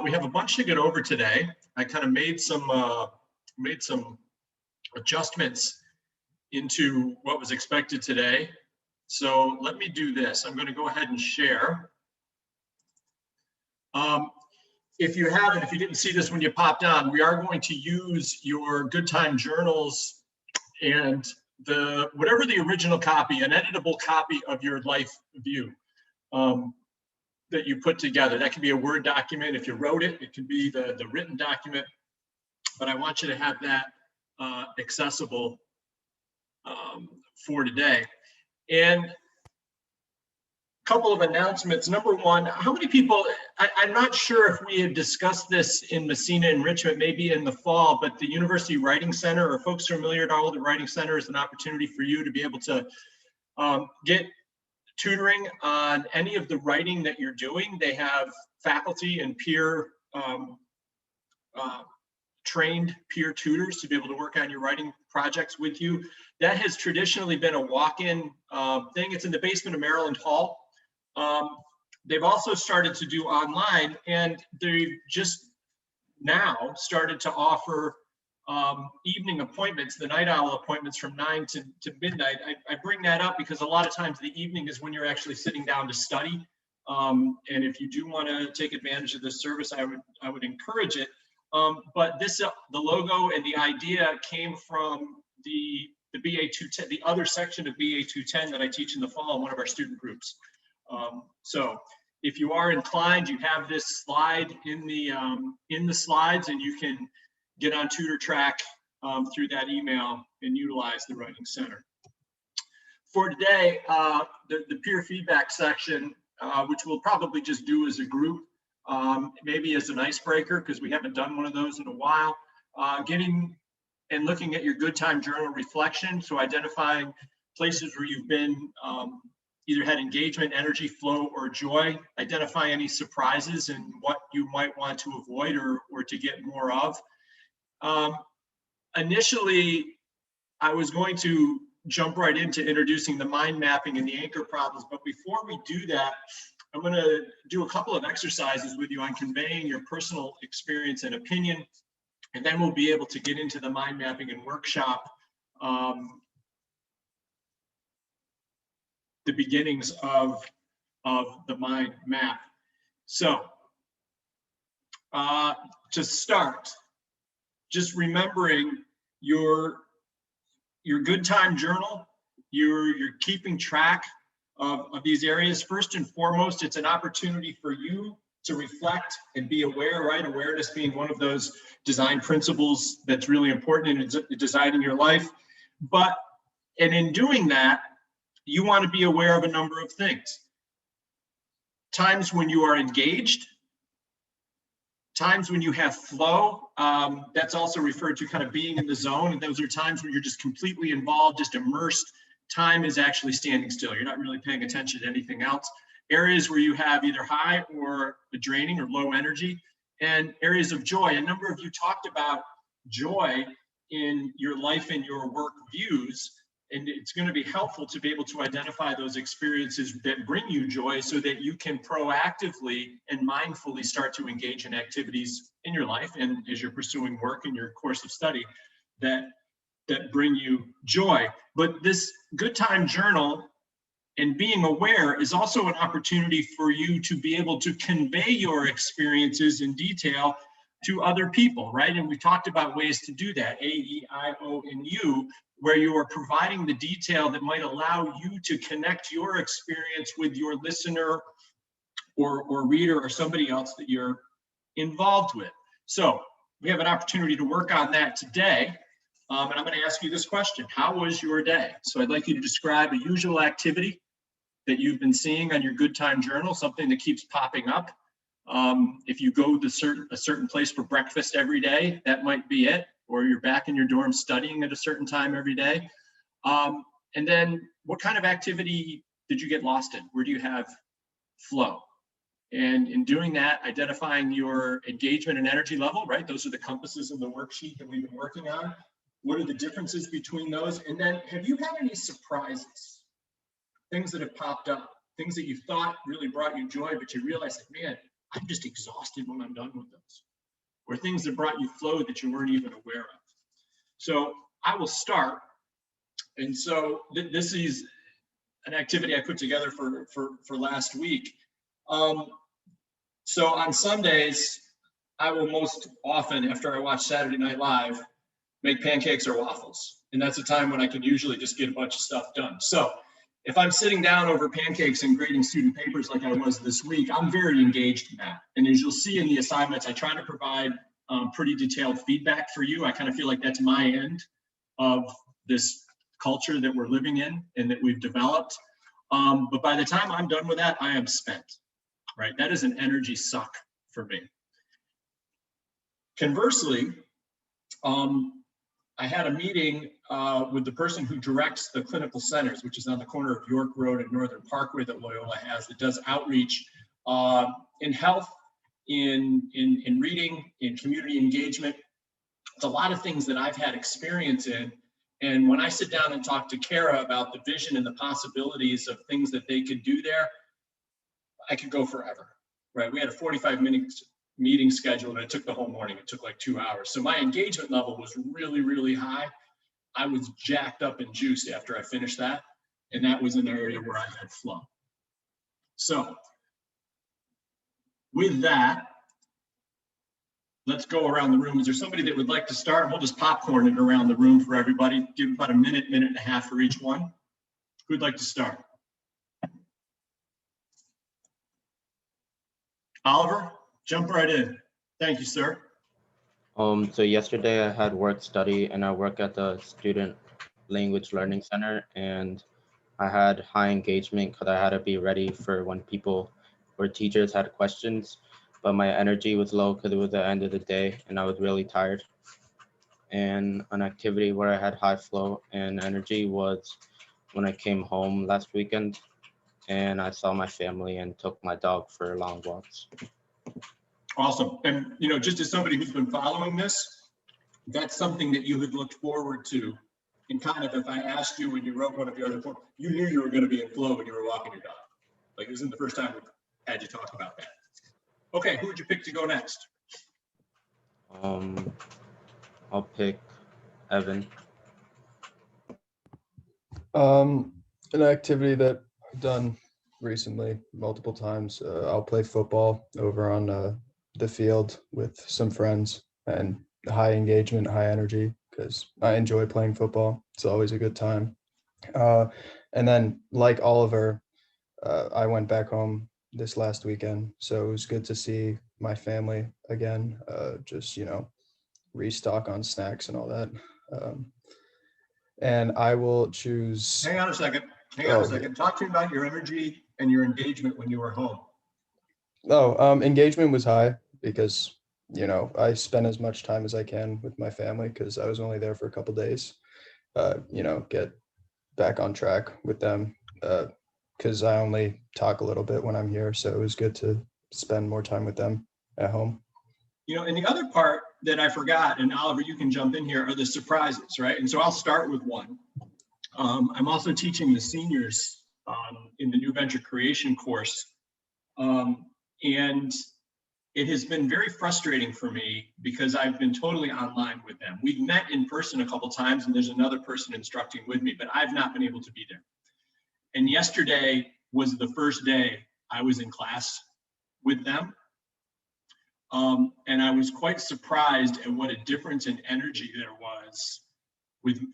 We have a bunch to get over today. I kind of made some adjustments into what was expected today. So let me do this. I'm going to go ahead and share. If you didn't see this when you popped on, we are going to use your Good Time journals and whatever the original copy, an editable copy of your life view that you put together. That can be a Word document. If you wrote it, it can be the written document. But I want you to have that accessible for today. And a couple of announcements. Number one, how many people, I'm not sure if we had discussed this in Messina Enrichment, maybe in the fall, but the University Writing Center, or folks familiar at all with the Writing Center, is an opportunity for you to be able to get tutoring on any of the writing that you're doing. They have faculty and peer trained peer tutors to be able to work on your writing projects with you. That has traditionally been a walk-in thing. It's in the basement of Maryland Hall. They've also started to do online, and they've just now started to offer evening appointments, the night owl appointments from 9 to midnight. I bring that up because a lot of times the evening is when you're actually sitting down to study. And if you do want to take advantage of this service, I would encourage it. But the logo and the idea came from the BA 210, the other section of BA 210 that I teach in the fall in one of our student groups. So if you are inclined, you have this slide in the slides, and you can get on TutorTrack through that email and utilize the Writing Center. For today, the peer feedback section, which we'll probably just do as a group, maybe as an icebreaker, because we haven't done one of those in a while. Getting and looking at your Good Time journal reflection, so identifying places where you've been either had engagement, energy, flow, or joy. Identify any surprises and what you might want to avoid or to get more of. Initially, I was going to jump right into introducing the mind mapping and the anchor problems, but before we do that, I'm going to do a couple of exercises with you on conveying your personal experience and opinion, and then we'll be able to get into the mind mapping and workshop the beginnings of the mind map. So to start, just remembering your Good Time journal, you're keeping track of these areas. First and foremost, it's an opportunity for you to reflect and be aware, right? Awareness being one of those design principles that's really important in designing your life. And in doing that, you want to be aware of a number of things. Times when you are engaged, times when you have flow, that's also referred to kind of being in the zone. And those are times when you're just completely involved, just immersed. Time is actually standing still. You're not really paying attention to anything else. Areas where you have either high or draining or low energy, and areas of joy. A number of you talked about joy in your life and your work views, and it's going to be helpful to be able to identify those experiences that bring you joy so that you can proactively and mindfully start to engage in activities in your life and as you're pursuing work in your course of study that bring you joy. But this Good Time journal and being aware is also an opportunity for you to be able to convey your experiences in detail to other people, right? And we talked about ways to do that, A, E, I, O, and U, where you are providing the detail that might allow you to connect your experience with your listener or reader or somebody else that you're involved with. So we have an opportunity to work on that today. And I'm going to ask you this question: how was your day? So I'd like you to describe a usual activity that you've been seeing on your Good Time journal, something that keeps popping up. If you go to a certain place for breakfast every day, that might be it. Or you're back in your dorm studying at a certain time every day. And then what kind of activity did you get lost in? Where do you have flow? And in doing that, identifying your engagement and energy level, right? Those are the compasses in the worksheet that we've been working on. What are the differences between those? And then have you had any surprises? Things that have popped up, things that you thought really brought you joy, but you realized, like, man, I'm just exhausted when I'm done with those, or things that brought you flow that you weren't even aware of. So I will start. And so this is an activity I put together for last week. So on Sundays, I will most often, after I watch Saturday Night Live, make pancakes or waffles. And that's a time when I can usually just get a bunch of stuff done. So if I'm sitting down over pancakes and grading student papers like I was this week, I'm very engaged in that. And as you'll see in the assignments, I try to provide pretty detailed feedback for you. I kind of feel like that's my end of this culture that we're living in and that we've developed. But by the time I'm done with that, I am spent, right? That is an energy suck for me. Conversely, I had a meeting with the person who directs the clinical centers, which is on the corner of York Road and Northern Parkway that Loyola has, that does outreach in health, in reading, in community engagement. It's a lot of things that I've had experience in. And when I sit down and talk to Kara about the vision and the possibilities of things that they could do there, I could go forever, right? We had a 45-minute meeting scheduled and it took the whole morning. It took like 2 hours. So my engagement level was really, really high. I was jacked up and juiced after I finished that. And that was an area where I had flow. So with that, let's go around the room. Is there somebody that would like to start? We'll just popcorn it around the room for everybody. Give about a minute, minute and a half for each one. Who'd like to start? Oliver, jump right in. Thank you, sir. So yesterday I had work study and I work at the Student Language Learning Center, and I had high engagement because I had to be ready for when people or teachers had questions, but my energy was low because it was the end of the day and I was really tired. And an activity where I had high flow and energy was when I came home last weekend and I saw my family and took my dog for long walks. Awesome. And, you know, just as somebody who's been following this, that's something that you had looked forward to. And kind of, if I asked you when you wrote one of your other forms, you knew you were going to be in flow when you were walking your dog. Like, this isn't the first time we've had you talk about that. Okay, who would you pick to go next? I'll pick Evan. An activity that I've done recently multiple times. I'll play football over on the field with some friends, and high engagement, high energy, because I enjoy playing football. It's always a good time. And then, like Oliver, I went back home this last weekend, so it was good to see my family again. Just, you know, restock on snacks and all that. And I will choose. Hang on a second. Hang on a second. Talk to me about your energy and your engagement when you were home. Engagement was high because, you know, I spend as much time as I can with my family because I was only there for a couple days. You know, get back on track with them because I only talk a little bit when I'm here. So it was good to spend more time with them at home. You know, and the other part that I forgot, and Oliver, you can jump in here, are the surprises, right? And so I'll start with one. I'm also teaching the seniors in the new venture creation course. And it has been very frustrating for me because I've been totally online with them. We've met in person a couple times and there's another person instructing with me, but I've not been able to be there. And yesterday was the first day I was in class with them. And I was quite surprised at what a difference in energy there was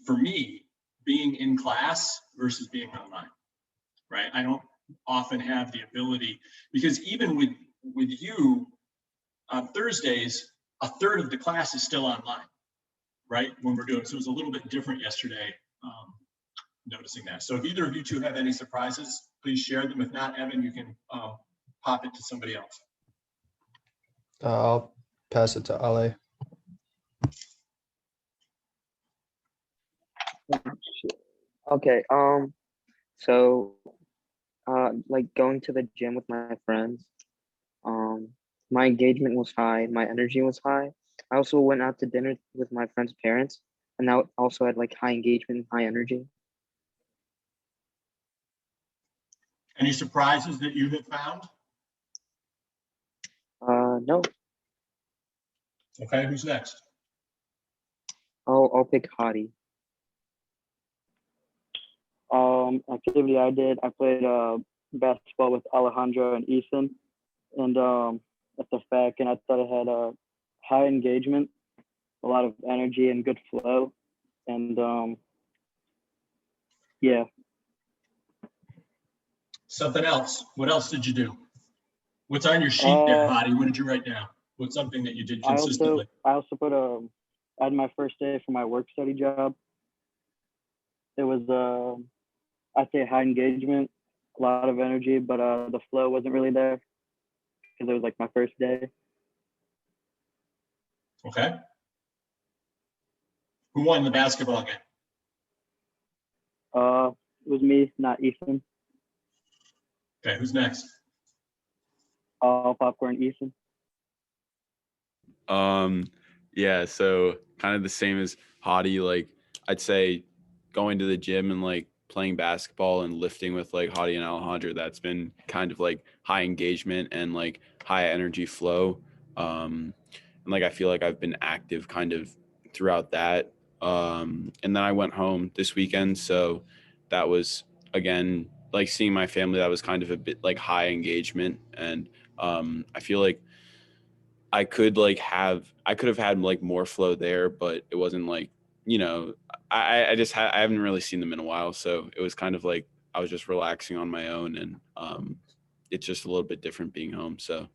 for me, being in class versus being online, right? I don't often have the ability, because even with you on Thursdays, a third of the class is still online, right? When we're doing, so it was a little bit different yesterday, noticing that. So if either of you two have any surprises, please share them. If not, Evan, you can pop it to somebody else. I'll pass it to Ale. Okay, so like going to the gym with my friends, my engagement was high, my energy was high. I also went out to dinner with my friend's parents, and that also had like high engagement, high energy. Any surprises that you have found? No. Okay, who's next? I'll pick Hadi. Activity I did, I played basketball with Alejandro and Ethan, and at the FAC, and I thought it had a high engagement, a lot of energy and good flow, and yeah. Something else. What else did you do? What's on your sheet there, Hadi? What did you write down? What's something that you did consistently? I also put I had my first day for my work study job. It was I'd say high engagement, a lot of energy, but the flow wasn't really there because it was like my first day. Okay. Who won the basketball game? It was me, not Ethan. Okay, who's next? Popcorn, Ethan. Yeah, so kind of the same as Hadi. Like, I'd say going to the gym and like playing basketball and lifting with like Hadi and Alejandro, that's been kind of like high engagement and like high energy flow. And like I feel like I've been active kind of throughout that. And then I went home this weekend, so that was again like seeing my family. That was kind of a bit like high engagement, and I feel like I could have had like more flow there, but it wasn't like, I haven't really seen them in a while. So it was kind of like, I was just relaxing on my own, and it's just a little bit different being home. So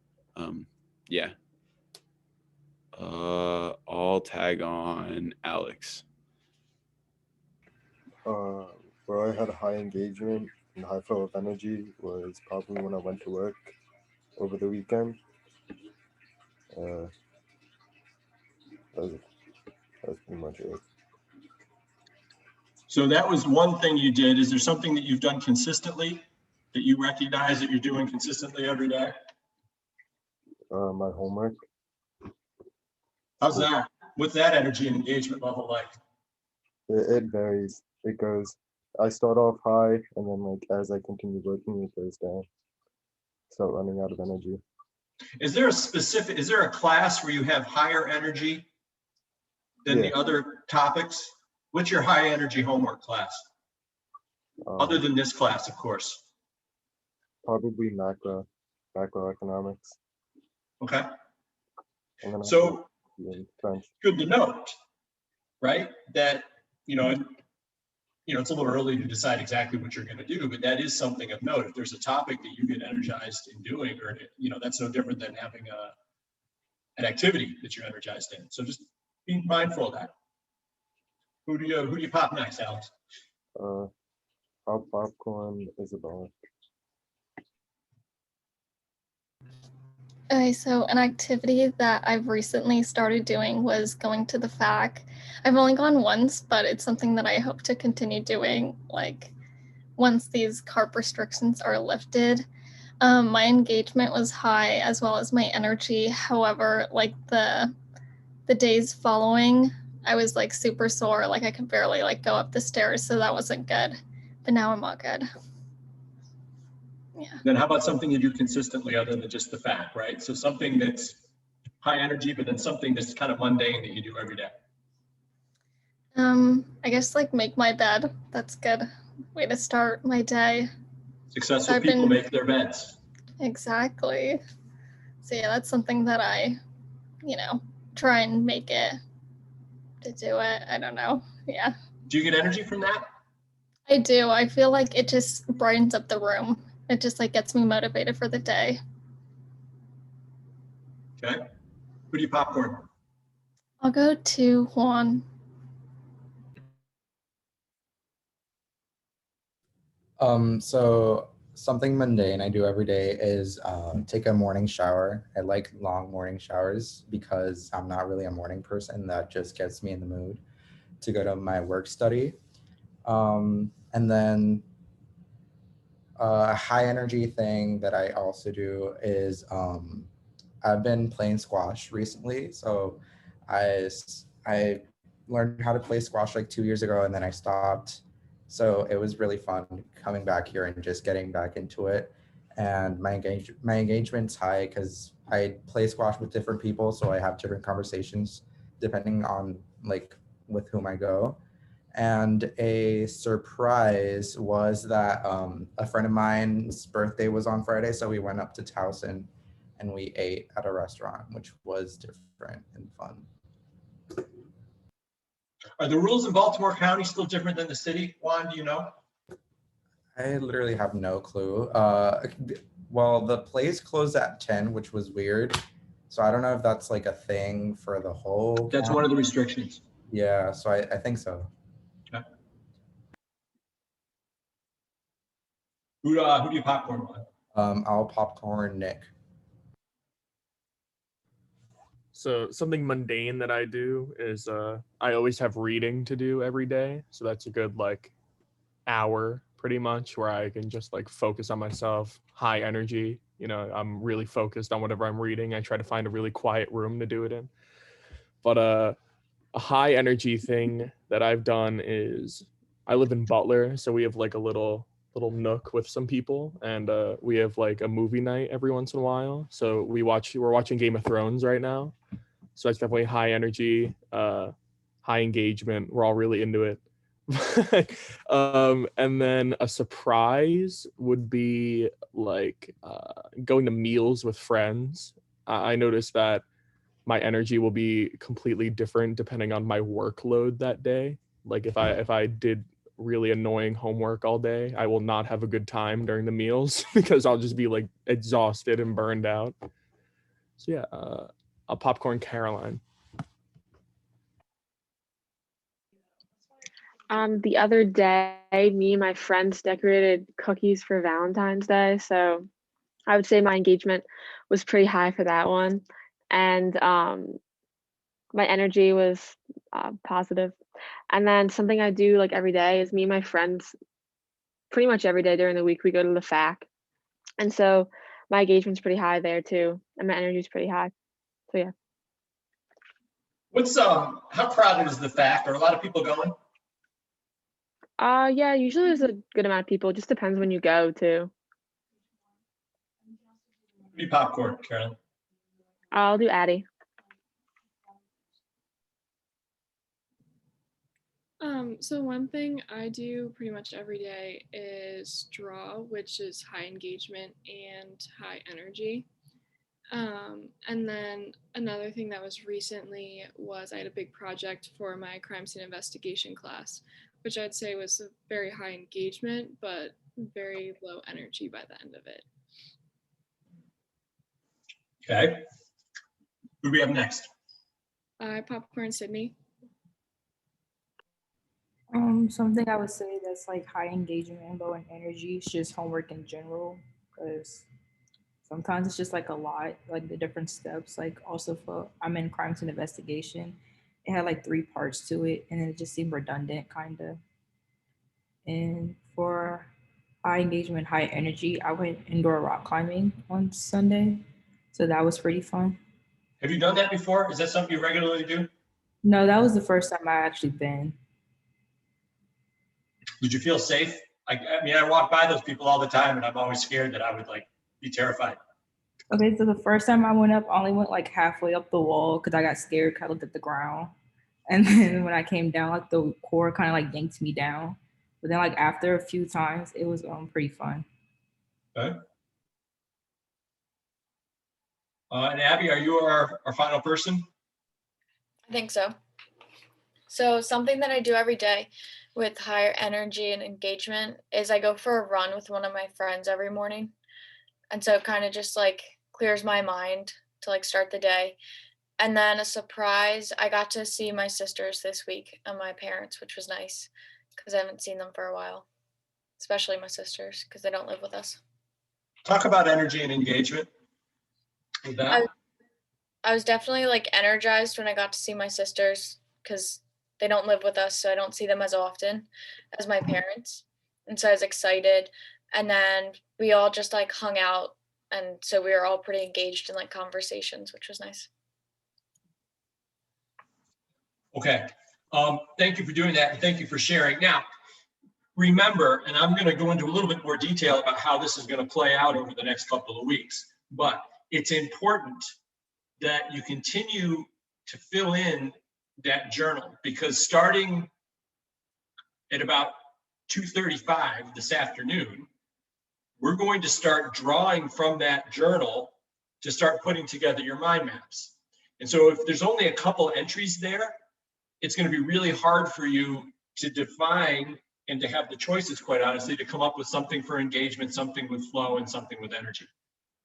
yeah. I'll tag on Alex. Where I had high engagement and high flow of energy was probably when I went to work over the weekend. That's pretty much it. So that was one thing you did. Is there something that you've done consistently that you recognize that you're doing consistently every day? My homework. How's that? What's that energy and engagement level like? It varies. It goes. I start off high, and then like as I continue working, it goes down. Start running out of energy. Is there a class where you have higher energy than the other topics? What's your high energy homework class? Other than this class, of course. Probably macroeconomics. Okay. So good to note, right? That, it's a little early to decide exactly what you're going to do, but that is something of note. If there's a topic that you get energized in doing, or, that's no different than having an activity that you're energized in. So just be mindful of that. Who do you pop next, Alex? I'll popcorn Isabella. Okay, so an activity that I've recently started doing was going to the FAC. I've only gone once, but it's something that I hope to continue doing, like, once these carb restrictions are lifted. My engagement was high as well as my energy. However, like the days following, I was like super sore, like I could barely like go up the stairs, so that wasn't good. But now I'm all good. Yeah. Then how about something you do consistently other than just the FAC, right? So something that's high energy, but then something that's kind of mundane that you do every day. I guess like make my bed. That's good way to start my day. Successful people make their beds. Exactly. So yeah, that's something that I, try and make it to do it. I don't know. Yeah. Do you get energy from that? I do. I feel like it just brightens up the room. It just like gets me motivated for the day. Okay. Who do you popcorn? I'll go to Juan. So something mundane I do every day is take a morning shower. I like long morning showers because I'm not really a morning person. That just gets me in the mood to go to my work study. And then a high energy thing that I also do is I've been playing squash recently. So I learned how to play squash like 2 years ago, and then I stopped. So it was really fun coming back here and just getting back into it. and my engagement's high because I play squash with different people, so I have different conversations depending on like with whom I go. And a surprise was that a friend of mine's birthday was on Friday, so we went up to Towson and we ate at a restaurant, which was different and fun. Are the rules in Baltimore County still different than the city? Juan, do you know? I literally have no clue. Well, the place closed at 10, which was weird. So I don't know if that's like a thing for the whole. That's one of the restrictions. Yeah, so I think so. Okay. Who do you popcorn on? I'll popcorn Nick. So something mundane that I do is I always have reading to do every day. So that's a good like hour pretty much where I can just like focus on myself, high energy. You know, I'm really focused on whatever I'm reading. I try to find a really quiet room to do it in. But a high energy thing that I've done is I live in Butler, so we have like a little nook with some people, and we have like a movie night every once in a while. So we're watching Game of Thrones right now. So it's definitely high energy, high engagement. We're all really into it. And then a surprise would be like going to meals with friends. I noticed that my energy will be completely different depending on my workload that day. Like if I did really annoying homework all day, I will not have a good time during the meals because I'll just be like exhausted and burned out. So yeah, a popcorn Caroline. The other day, me and my friends decorated cookies for Valentine's Day. So I would say my engagement was pretty high for that one. And my energy was positive. And then something I do like every day is me and my friends, pretty much every day during the week, we go to the FAC. And so my engagement's pretty high there too. And my energy is pretty high. So yeah. What's how crowded is the FAC? Are a lot of people going? Yeah, usually there's a good amount of people. It just depends when you go too. Be popcorn, Carolyn. I'll do Addie. So one thing I do pretty much every day is draw, which is high engagement and high energy. And then another thing that was recently was I had a big project for my crime scene investigation class, which I'd say was a very high engagement, but very low energy by the end of it. Okay. Who do we have next? Popcorn Sydney. Something I would say that's like high engagement and low in energy is just homework in general, because sometimes it's just like a lot, like the different steps. Like also for I'm in crime scene investigation, it had like 3 parts to it, and it just seemed redundant, kind of. And for high engagement, high energy, I went indoor rock climbing on Sunday, so that was pretty fun. Have you done that before? Is that something you regularly do? No, that was the first time I actually been. Did you feel safe? I mean, I walk by those people all the time, and I'm always scared that I would like be terrified. Okay, so the first time I went up, I only went like halfway up the wall because I got scared because I looked at the ground. And then when I came down, like the cord kind of like yanked me down. But then like after a few times, it was pretty fun. Okay. And Abby, are you our final person? I think so. So something that I do every day with higher energy and engagement is I go for a run with one of my friends every morning. And so it kind of just like clears my mind to like start the day. And then a surprise, I got to see my sisters this week and my parents, which was nice because I haven't seen them for a while, especially my sisters because they don't live with us. Talk about energy and engagement. With that. I was definitely like energized when I got to see my sisters because they don't live with us, so I don't see them as often as my parents. And so I was excited. And then we all just like hung out. And so we were all pretty engaged in like conversations, which was nice. Okay. Thank you for doing that. And thank you for sharing. Now, remember, and I'm going to go into a little bit more detail about how this is going to play out over the next couple of weeks, but it's important that you continue to fill in that journal, because starting at about 2:35 this afternoon, we're going to start drawing from that journal to start putting together your mind maps. And so if there's only a couple entries there, it's going to be really hard for you to define and to have the choices, quite honestly, to come up with something for engagement, something with flow, and something with energy,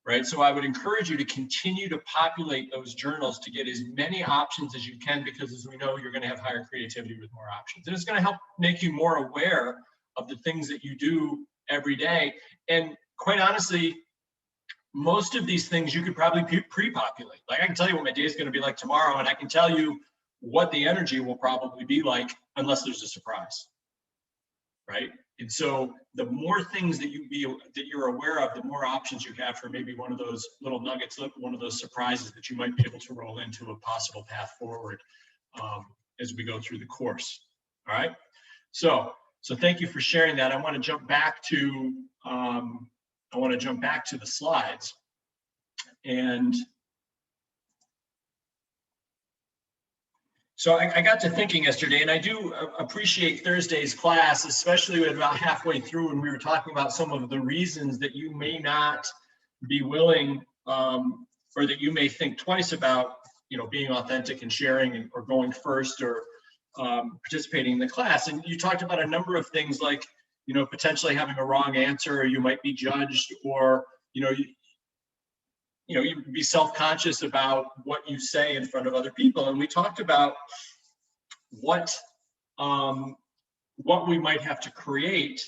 right? So I would encourage you to continue to populate those journals to get as many options as you can, because as we know, you're going to have higher creativity with more options. And it's going to help make you more aware of the things that you do every day. And quite honestly, most of these things you could probably pre-populate. Like, I can tell you what my day is going to be like tomorrow, and I can tell you what the energy will probably be like, unless there's a surprise, right? And so the more things that you're aware of, the more options you have for maybe one of those little nuggets, one of those surprises that you might be able to roll into a possible path forward as we go through the course. All right. So thank you for sharing that. I want to jump back to the slides. And so I got to thinking yesterday, and I do appreciate Thursday's class, especially about halfway through when we were talking about some of the reasons that you may not be willing or that you may think twice about, being authentic and sharing or going first or participating in the class. And you talked about a number of things like, potentially having a wrong answer, or you might be judged, or, you'd be self-conscious about what you say in front of other people. And we talked about what we might have to create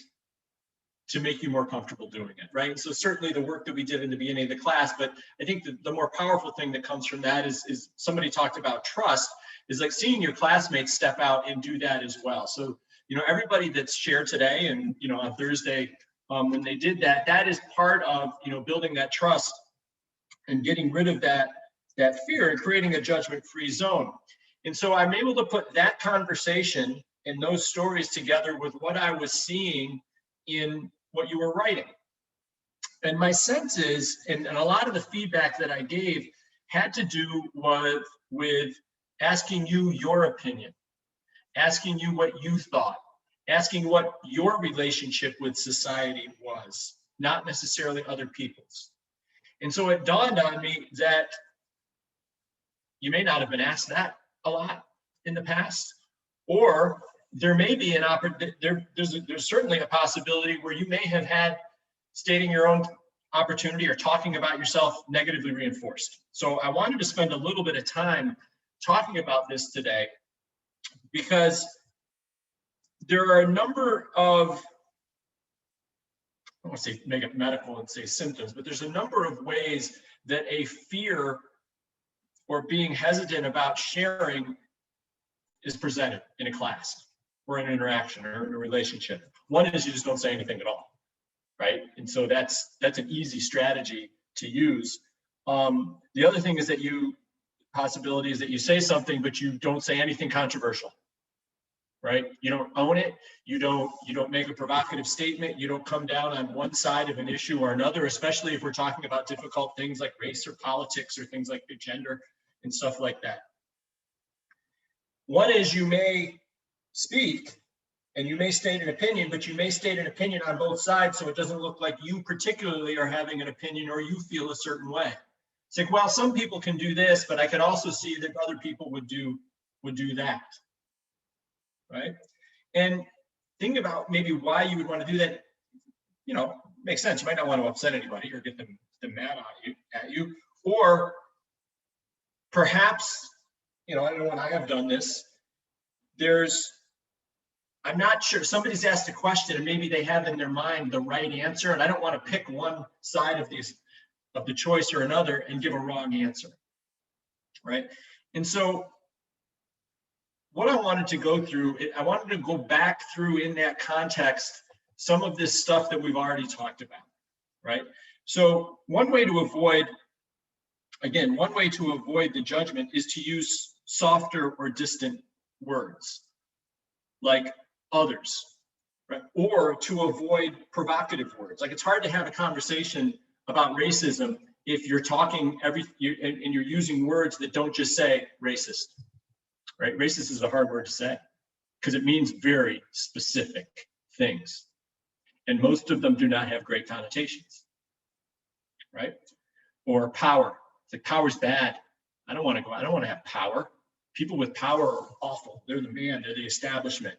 to make you more comfortable doing it, right? So certainly the work that we did in the beginning of the class, but I think the more powerful thing that comes from that is somebody talked about trust, is like seeing your classmates step out and do that as well. So, everybody that's shared today and, on Thursday, when they did that, that is part of, building that trust and getting rid of that fear and creating a judgment-free zone. And so I'm able to put that conversation and those stories together with what I was seeing in what you were writing. And my sense is, and a lot of the feedback that I gave had to do with asking you your opinion, asking you what you thought, asking what your relationship with society was, not necessarily other people's. And so it dawned on me that you may not have been asked that a lot in the past, or there may be there's certainly a possibility where you may have had stating your own opportunity or talking about yourself negatively reinforced. So I wanted to spend a little bit of time talking about this today, because there are a number of, I don't want to say make it medical and say symptoms, but there's a number of ways that a fear or being hesitant about sharing is presented in a class or an interaction or in a relationship. One is you just don't say anything at all, right? And so that's an easy strategy to use. The other thing is that possibility is that you say something, but you don't say anything controversial, right? You don't own it. You don't make a provocative statement. You don't come down on one side of an issue or another, especially if we're talking about difficult things like race or politics or things like gender and stuff like that. One is you may speak and you may state an opinion, but you may state an opinion on both sides, so it doesn't look like you particularly are having an opinion or you feel a certain way. It's like, well, some people can do this, but I could also see that other people would do that, right? And think about maybe why you would want to do that. Makes sense. You might not want to upset anybody or get them mad at you, or perhaps, I don't know when I have done this, I'm not sure, somebody's asked a question and maybe they have in their mind the right answer, and I don't want to pick one side of the choice or another and give a wrong answer, right? And so what I wanted to go through, I wanted to go back through in that context some of this stuff that we've already talked about, right? So one way to avoid the judgment is to use softer or distant words, like others, right? Or to avoid provocative words. Like it's hard to have a conversation about racism if you're talking and you're using words that don't just say racist, right? Racist is a hard word to say because it means very specific things. And most of them do not have great connotations, right? Or power. It's like power's bad. I don't want to have power. People with power are awful. They're the man, they're the establishment.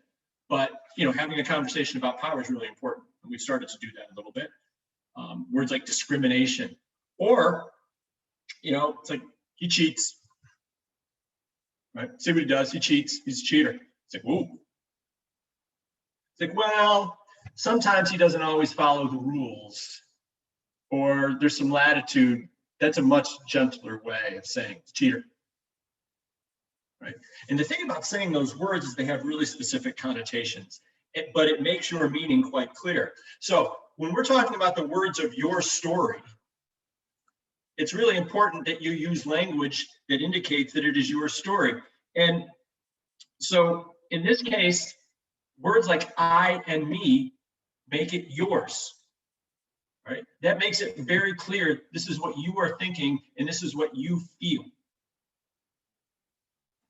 But having a conversation about power is really important. And we've started to do that a little bit. Words like discrimination, or it's like he cheats, right? See what he does, he cheats, he's a cheater. It's like, whoa. It's like, well, sometimes he doesn't always follow the rules, or there's some latitude. That's a much gentler way of saying cheater, right? And the thing about saying those words is they have really specific connotations, but it makes your meaning quite clear. So when we're talking about the words of your story, it's really important that you use language that indicates that it is your story. And so in this case, words like I and me make it yours, right? That makes it very clear. This is what you are thinking and this is what you feel,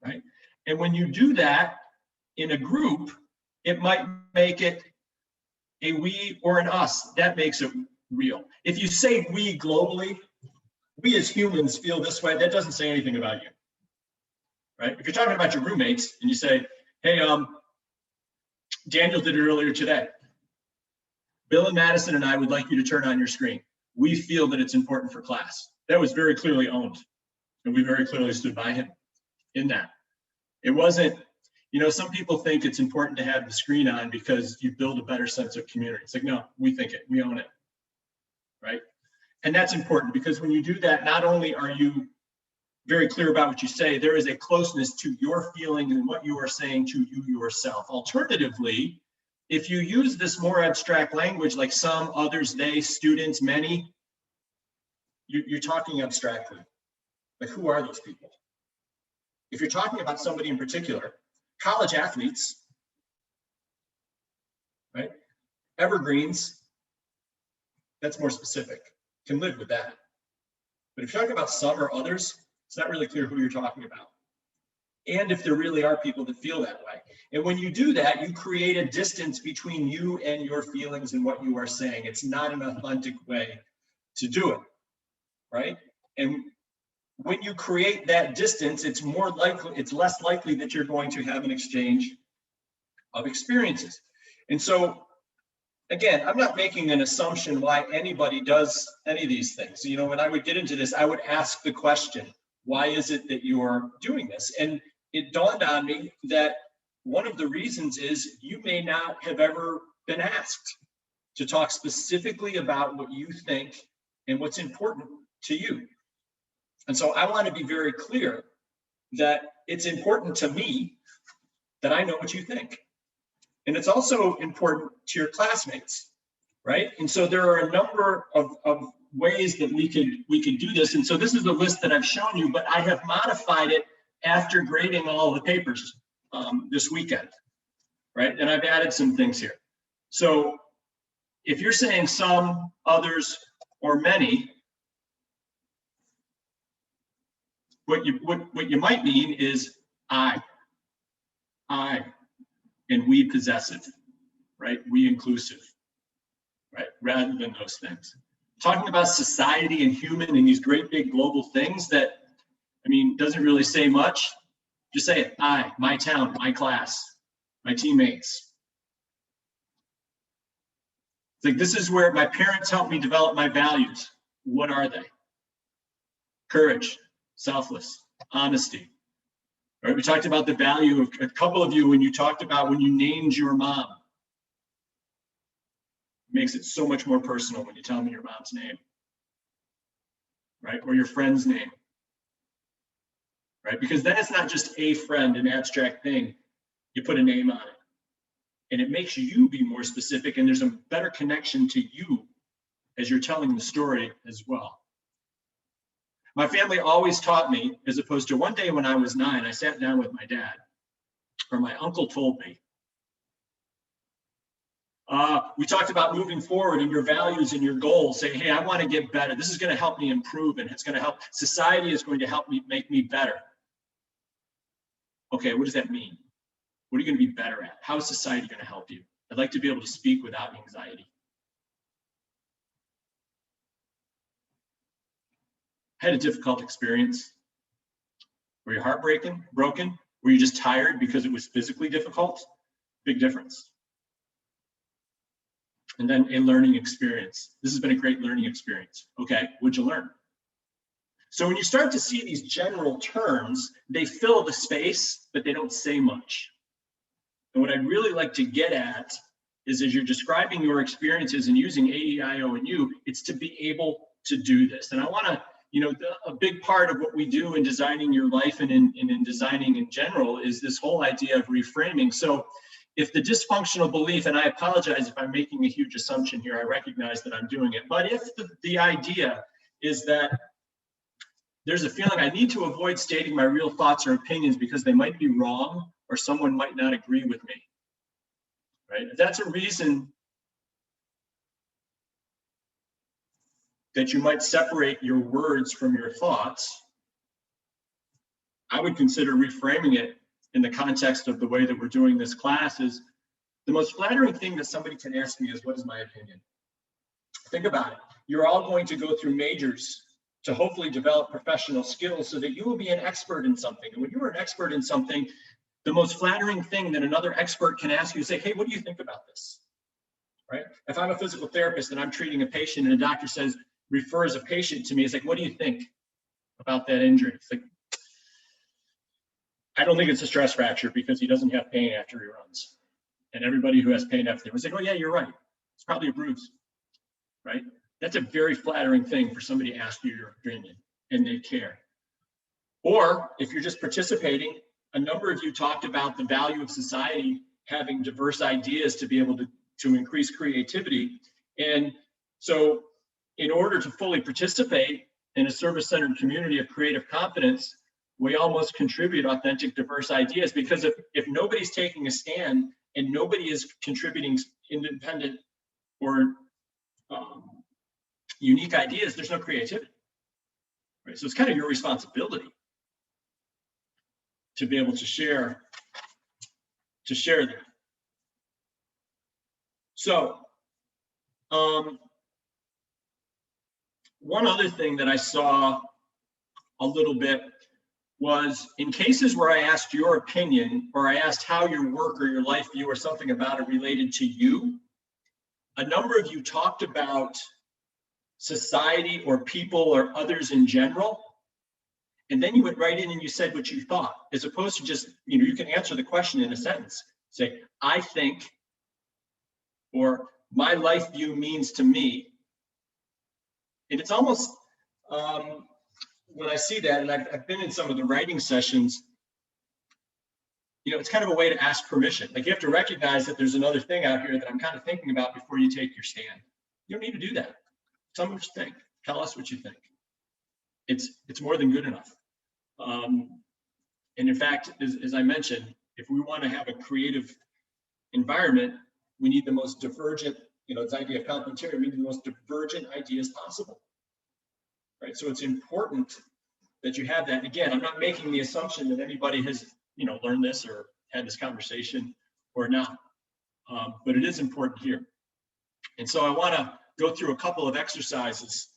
right? And when you do that in a group, it might make it a we or an us. That makes it real. If you say we globally, we as humans feel this way, that doesn't say anything about you, right? If you're talking about your roommates and you say, hey, Daniel did it earlier today. Bill and Madison and I would like you to turn on your screen. We feel that it's important for class. That was very clearly owned, and we very clearly stood by him in that. It wasn't, some people think it's important to have the screen on because you build a better sense of community. It's like, no, we think it, we own it, right? And that's important because when you do that, not only are you very clear about what you say, there is a closeness to your feeling and what you are saying to you yourself. Alternatively, if you use this more abstract language like some, others, they, students, many, you're talking abstractly. Like, who are those people? If you're talking about somebody in particular, college athletes, right? Evergreens, that's more specific, can live with that. But if you're talking about some or others, it's not really clear who you're talking about. And if there really are people that feel that way. And when you do that, you create a distance between you and your feelings and what you are saying. It's not an authentic way to do it, right? And when you create that distance, it's less likely that you're going to have an exchange of experiences. And so, again, I'm not making an assumption why anybody does any of these things. When I would get into this, I would ask the question, why is it that you're doing this? And it dawned on me that one of the reasons is you may not have ever been asked to talk specifically about what you think and what's important to you. And so I want to be very clear that it's important to me that I know what you think. And it's also important to your classmates, right? And so there are a number of ways that we could do this. And so this is the list that I've shown you, but I have modified it after grading all the papers this weekend, right? And I've added some things here. So if you're saying some, others, or many, what you might mean is I, and we possessive, right? We inclusive, right? Rather than those things. Talking about society and human and these great big global things that, doesn't really say much. Just say it, I, my town, my class, my teammates. It's like, this is where my parents helped me develop my values. What are they? Courage, selfless, honesty. Right, we talked about the value of a couple of you when you talked about when you named your mom. It makes it so much more personal when you tell me your mom's name, right? Or your friend's name, right? Because then it's not just a friend, an abstract thing. You put a name on it. And it makes you be more specific, and there's a better connection to you as you're telling the story as well. My family always taught me, as opposed to one day when I was 9, I sat down with my dad, or my uncle told me, We talked about moving forward and your values and your goals. Say, hey, I want to get better. This is going to help me improve, and it's going to help. Society is going to help me make me better. Okay, what does that mean? What are you going to be better at? How is society going to help you? I'd like to be able to speak without anxiety. I had a difficult experience. Were you heartbroken? Were you just tired because it was physically difficult? Big difference. And then a learning experience. This has been a great learning experience. Okay, what'd you learn? So when you start to see these general terms, they fill the space, but they don't say much. And what I'd really like to get at is, as you're describing your experiences and using AEIO and U, it's to be able to do this. And I want to, a big part of what we do in designing your life and in designing in general is this whole idea of reframing. So if the dysfunctional belief, and I apologize if I'm making a huge assumption here, I recognize that I'm doing it, but if the idea is that there's a feeling I need to avoid stating my real thoughts or opinions because they might be wrong or someone might not agree with me, right? If that's a reason that you might separate your words from your thoughts, I would consider reframing it in the context of the way that we're doing this class. Is the most flattering thing that somebody can ask me is, what is my opinion? Think about it. You're all going to go through majors to hopefully develop professional skills so that you will be an expert in something. And when you're an expert in something, the most flattering thing that another expert can ask you is say, hey, what do you think about this? Right? If I'm a physical therapist and I'm treating a patient and a doctor says, refers a patient to me, it's like, what do you think about that injury? It's like, I don't think it's a stress fracture because he doesn't have pain after he runs. And everybody who has pain after they run, say, oh yeah, you're right. It's probably a bruise, right? That's a very flattering thing for somebody to ask you your opinion and they care. Or if you're just participating, a number of you talked about the value of society having diverse ideas to be able to increase creativity. And so in order to fully participate in a service-centered community of creative competence, we all must contribute authentic, diverse ideas, because if nobody's taking a stand and nobody is contributing independent or unique ideas, there's no creativity, right? So it's kind of your responsibility to be able to share that. So one other thing that I saw a little bit was in cases where I asked your opinion or I asked how your work or your life view or something about it related to you, a number of you talked about society or people or others in general. And then you went right in and you said what you thought, as opposed to just, you can answer the question in a sentence. Say, I think, or my life view means to me. And it's almost, when I see that, and I've been in some of the writing sessions, it's kind of a way to ask permission. Like you have to recognize that there's another thing out here that I'm kind of thinking about before you take your stand. You don't need to do that. Tell me what you think. Tell us what you think. It's more than good enough. And in fact, as I mentioned, if we want to have a creative environment, we need the most divergent, this idea of complementarian, we need the most divergent ideas possible. Right? So it's important that you have that. And again, I'm not making the assumption that anybody has, learned this or had this conversation or not, but it is important here. And so I want to go through a couple of exercises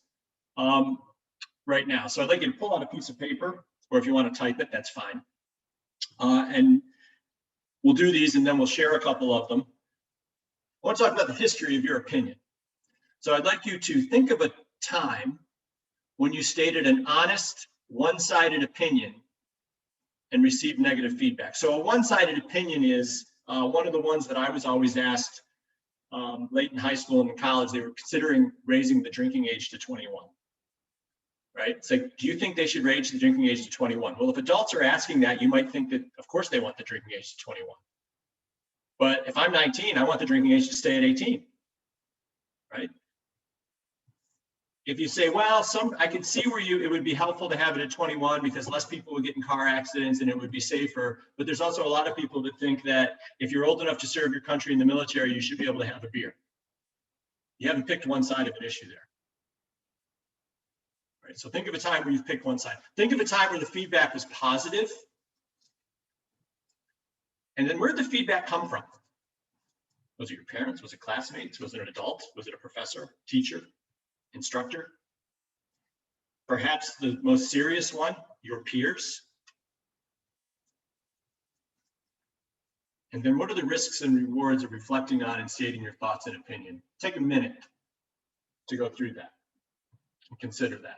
right now. So I'd like you to pull out a piece of paper, or if you want to type it, that's fine. And we'll do these and then we'll share a couple of them. I want to talk about the history of your opinion. So I'd like you to think of a time when you stated an honest, one-sided opinion and received negative feedback. So a one-sided opinion is one of the ones that I was always asked late in high school and in college. They were considering raising the drinking age to 21, right? It's like, do you think they should raise the drinking age to 21? Well, if adults are asking that, you might think that, of course, they want the drinking age to 21. But if I'm 19, I want the drinking age to stay at 18, right? if you say, well, I can see where it would be helpful to have it at 21 because less people would get in car accidents and it would be safer. But there's also a lot of people that think that if you're old enough to serve your country in the military, you should be able to have a beer. You haven't picked one side of an issue there. Right, so think of a time where you've picked one side. Think of a time where the feedback was positive. And then where did the feedback come from? Was it your parents? Was it classmates? Was it an adult? Was it a professor, teacher, instructor? Perhaps the most serious one, your peers. And then what are the risks and rewards of reflecting on and stating your thoughts and opinion? Take a minute to go through that and consider that.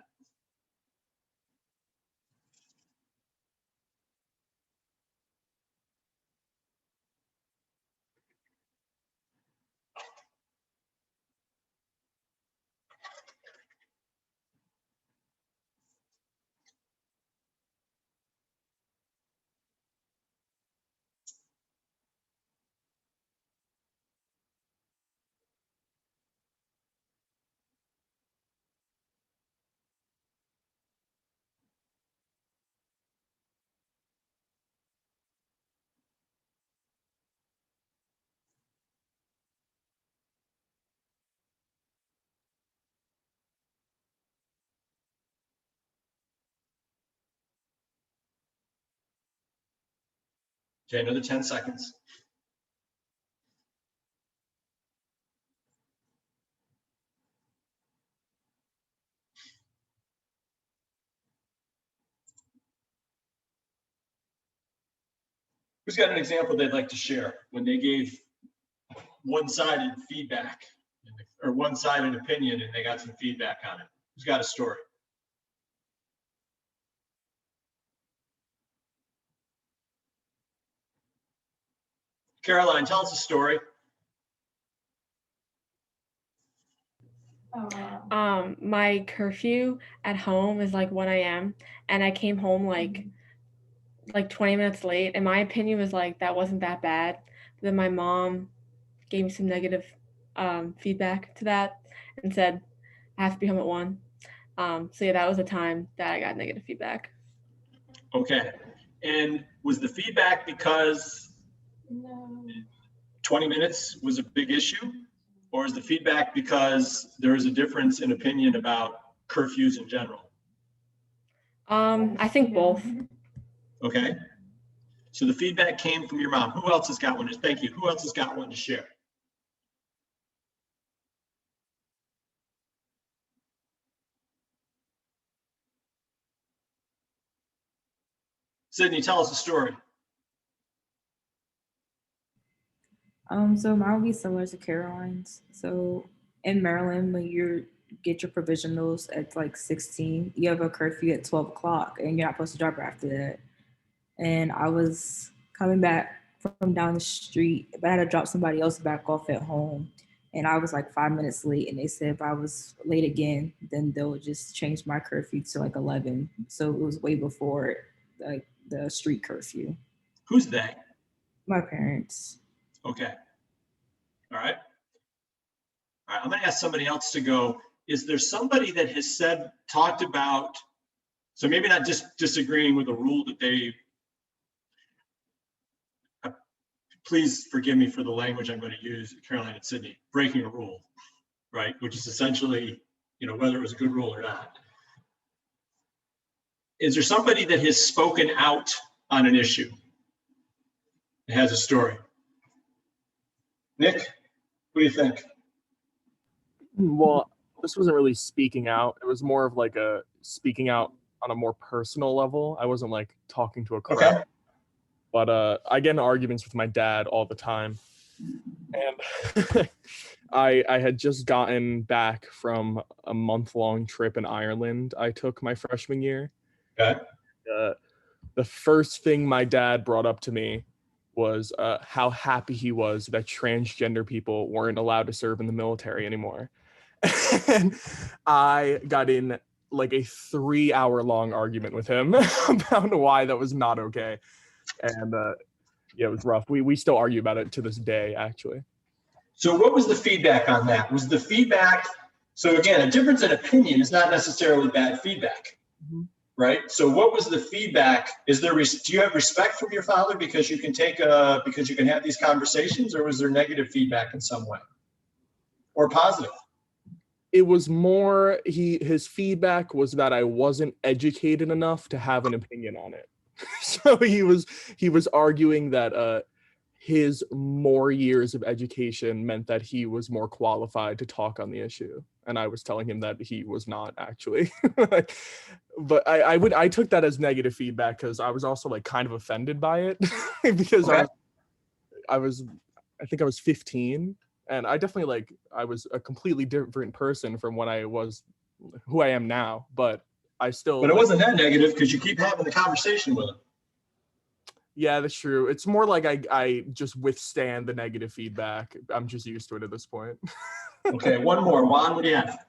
Okay, another 10 seconds. Who's got an example they'd like to share when they gave one-sided feedback or one-sided opinion and they got some feedback on it? Who's got a story? Caroline, tell us a story. My curfew at home is like 1 a.m. and I came home like 20 minutes late, and my opinion was like that wasn't that bad. Then my mom gave me some negative feedback to that and said I have to be home at 1. So yeah, that was the time that I got negative feedback. Okay, and was the feedback because 20 minutes was a big issue, or is the feedback because there is a difference in opinion about curfews in general? I think both. Okay, so the feedback came from your mom. Who else has got one? Thank you. Who else has got one to share? Sydney, tell us a story. So mine would be similar to Caroline's. So in Maryland, when you get your provisionals at like 16, you have a curfew at 12 o'clock and you're not supposed to drive after that. And I was coming back from down the street, but I had to drop somebody else back off at home. And I was like 5 minutes late, and they said if I was late again, then they'll just change my curfew to like 11. So it was way before like the street curfew. Who's they? My parents. Okay. All right. All right. I'm going to ask somebody else to go. Is there somebody that has talked about, so maybe not just disagreeing with a rule that they, please forgive me for the language I'm going to use, Caroline and Sydney, breaking a rule, right? Which is essentially, whether it was a good rule or not. Is there somebody that has spoken out on an issue? It has a story. Nick, what do you think? Well, this wasn't really speaking out. It was more of like a speaking out on a more personal level. I wasn't like talking to a crowd. Okay. But I get in arguments with my dad all the time. And I had just gotten back from a month-long trip in Ireland I took my freshman year. Okay. The first thing my dad brought up to me was how happy he was that transgender people weren't allowed to serve in the military anymore. And I got in like a 3-hour-long argument with him about why that was not okay. And yeah, it was rough. We still argue about it to this day, actually. So what was the feedback on that? Was the feedback, So again, a difference in opinion is not necessarily bad feedback, right? So what was the feedback? Is there, do you have respect from your father because you can because you can have these conversations, or was there negative feedback in some way or positive? It was more, his feedback was that I wasn't educated enough to have an opinion on it. So he was arguing that his more years of education meant that he was more qualified to talk on the issue, and I was telling him that he was not actually. But I took that as negative feedback because I was also like kind of offended by it because Okay. I think I was 15, and I definitely I was a completely different person from when I was who I am now, but I still. But it wasn't that negative because you keep having the conversation with him. Yeah, that's true. It's more like I just withstand the negative feedback. I'm just used to it at this point. Okay, one more. Juan, what do you have?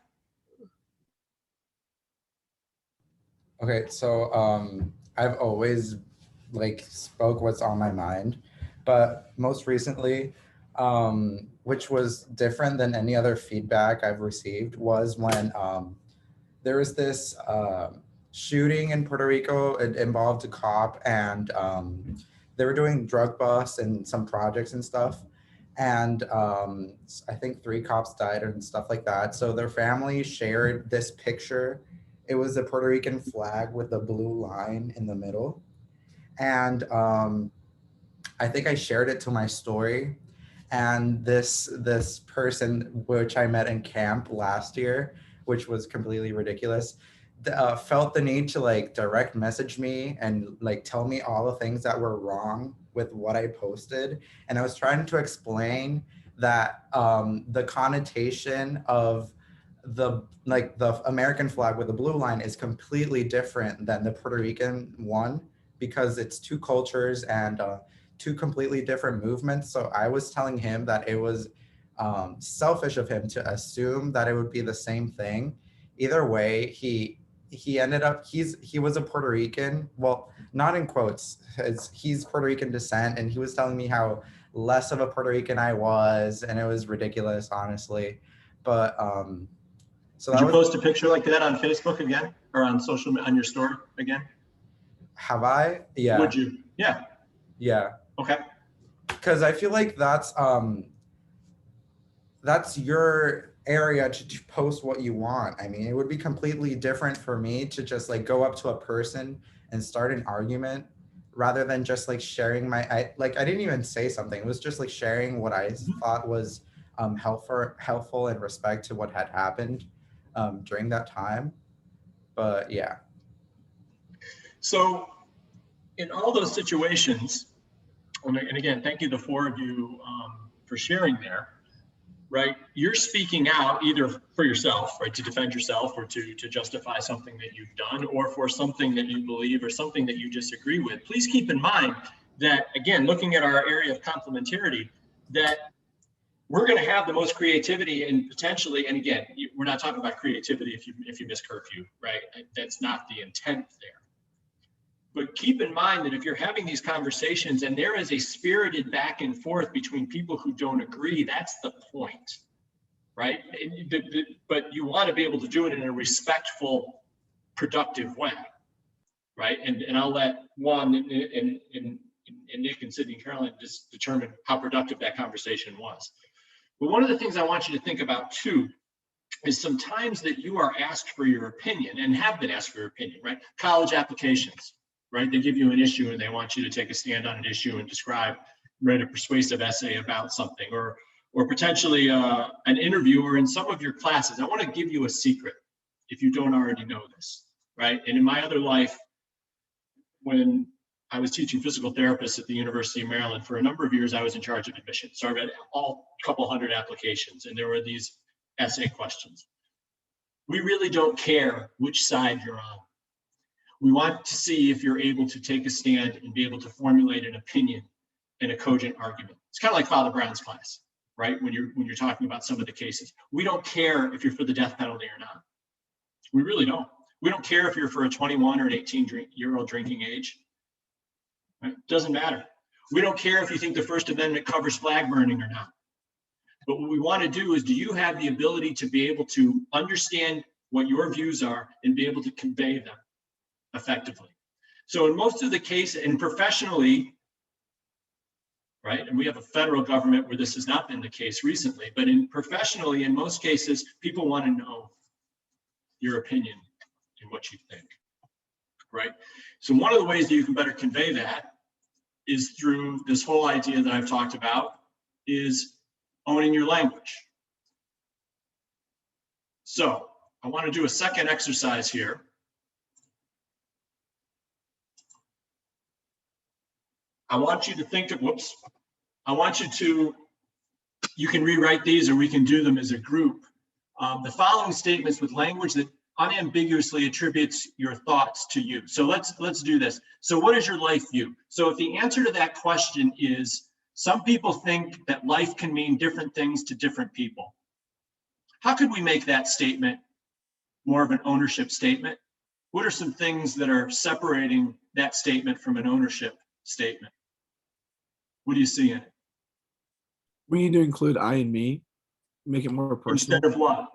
Okay, so I've always spoke what's on my mind, but most recently, which was different than any other feedback I've received, was when there was this shooting in Puerto Rico. It involved a cop, and they were doing drug busts and some projects and stuff. And I think 3 cops died and stuff like that. So their family shared this picture. It was a Puerto Rican flag with a blue line in the middle. And I think I shared it to my story. And this person, which I met in camp last year, which was completely ridiculous, felt the need to direct message me and tell me all the things that were wrong with what I posted. And I was trying to explain that the connotation of the American flag with the blue line is completely different than the Puerto Rican one, because it's 2 cultures and 2 completely different movements. So I was telling him that it was selfish of him to assume that it would be the same thing. Either way, he ended up, he was a Puerto Rican, well, not in quotes, he's Puerto Rican descent, and he was telling me how less of a Puerto Rican I was, and it was ridiculous, honestly. But so Did you post a picture like that on Facebook again, or on your story again? Have I? Yeah. Would you? Yeah. Yeah. Okay. Because I feel like that's your area to post what you want. I mean, it would be completely different for me to just go up to a person and start an argument rather than just sharing I didn't even say something. It was just sharing what I thought was helpful in respect to what had happened during that time. But yeah. So in all those situations, and again, thank you, the 4 of you, for sharing there, right? You're speaking out either for yourself, right, to defend yourself, or to justify something that you've done, or for something that you believe or something that you disagree with. Please keep in mind that, again, looking at our area of complementarity, that we're going to have the most creativity and potentially, and again, we're not talking about creativity if you miss curfew, right? That's not the intent there. But keep in mind that if you're having these conversations and there is a spirited back and forth between people who don't agree, that's the point, right? But you want to be able to do it in a respectful, productive way, right? And I'll let Juan and Nick and Sydney and Caroline just determine how productive that conversation was. But one of the things I want you to think about too is sometimes that you are asked for your opinion and have been asked for your opinion, right? College applications, right? They give you an issue and they want you to take a stand on an issue and write a persuasive essay about something, or potentially an interview, or in some of your classes. I want to give you a secret if you don't already know this, right? And in my other life, when I was teaching physical therapists at the University of Maryland for a number of years, I was in charge of admissions. So I read all couple hundred applications, and there were these essay questions. We really don't care which side you're on. We want to see if you're able to take a stand and be able to formulate an opinion and a cogent argument. It's kind of like Father Brown's class, right? When you're talking about some of the cases. We don't care if you're for the death penalty or not. We really don't. We don't care if you're for a 21 or an 18-year-old drinking age. Right? Doesn't matter. We don't care if you think the First Amendment covers flag burning or not. But what we want to do is, do you have the ability to be able to understand what your views are and be able to convey them effectively? So in most of the cases, and professionally, right, and we have a federal government where this has not been the case recently, but professionally, in most cases, people want to know your opinion and what you think, right? So one of the ways that you can better convey that is through this whole idea that I've talked about, is owning your language. So I want to do a second exercise here. I want you to think of, I want you to, you can rewrite these or we can do them as a group. The following statements with language that unambiguously attributes your thoughts to you. So let's do this. So what is your life view? So if the answer to that question is, some people think that life can mean different things to different people. How could we make that statement more of an ownership statement? What are some things that are separating that statement from an ownership statement? What do you see in it? We need to include I and me, make it more personal. Instead of what?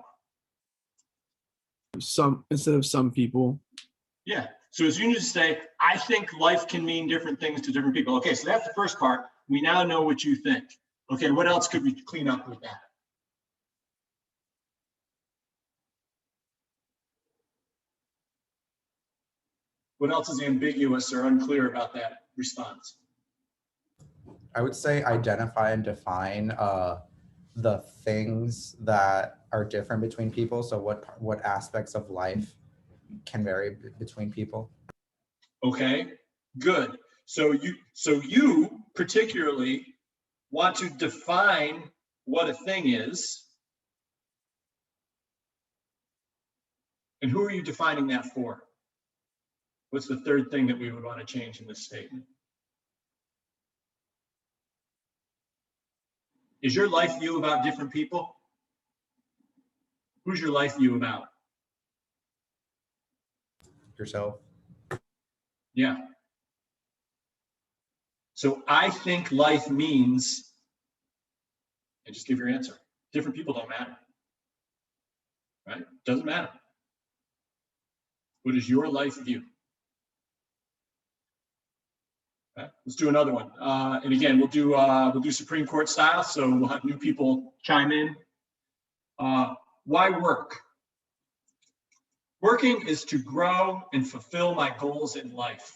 Instead of some people. Yeah. So as you need to say, I think life can mean different things to different people. Okay, so that's the first part. We now know what you think. Okay, what else could we clean up with that? What else is ambiguous or unclear about that response? I would say identify and define the things that are different between people. So what aspects of life can vary between people? Okay, good. So you particularly want to define what a thing is. And who are you defining that for? What's the third thing that we would want to change in this statement? Is your life view about different people? Who's your life view about? Yourself. Yeah. So I think life means, and just give your answer. Different people don't matter, right? Doesn't matter. What is your life view? Okay, let's do another one. And again, we'll do Supreme Court style, so we'll have new people chime in. Why work? Working is to grow and fulfill my goals in life.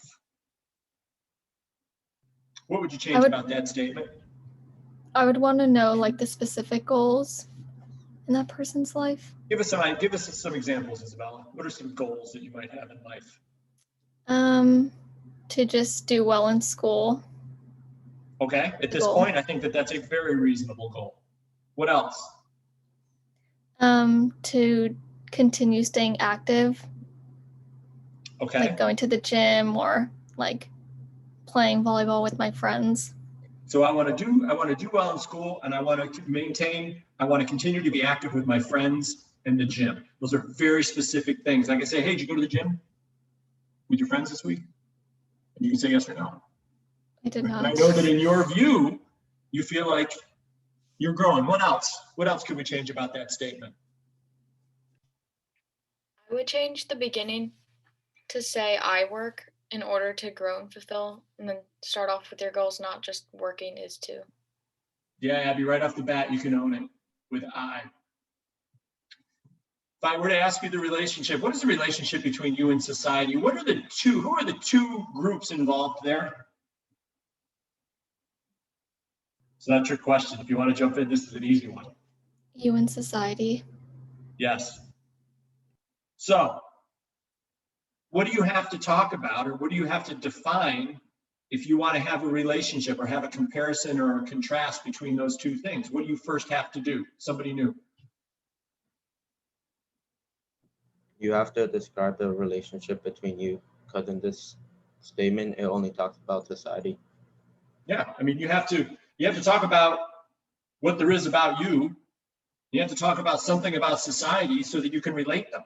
What would you change about that statement? I would want to know like the specific goals in that person's life. Give us some examples, Isabella. What are some goals that you might have in life? To just do well in school. Okay, at this point, I think that that's a very reasonable goal. What else? To continue staying active. Okay. Like going to the gym or like playing volleyball with my friends. So I want to do well in school, and I want to continue to be active with my friends in the gym. Those are very specific things. I can say, hey, did you go to the gym with your friends this week? And you can say yes or no. I did not. And I know that in your view, you feel like you're growing. What else? What else could we change about that statement? I would change the beginning to say I work in order to grow and fulfill, and then start off with your goals, not just working is to. Yeah, Abby, right off the bat, you can own it with I. If I were to ask you the relationship, what is the relationship between you and society? Who are the two groups involved there? So that's your question. If you want to jump in, this is an easy one. You and society. Yes. So what do you have to talk about, or what do you have to define if you want to have a relationship or have a comparison or a contrast between those two things? What do you first have to do? Somebody new. You have to describe the relationship between you, because in this statement, it only talks about society. Yeah, I mean, you have to talk about what there is about you. You have to talk about something about society so that you can relate them.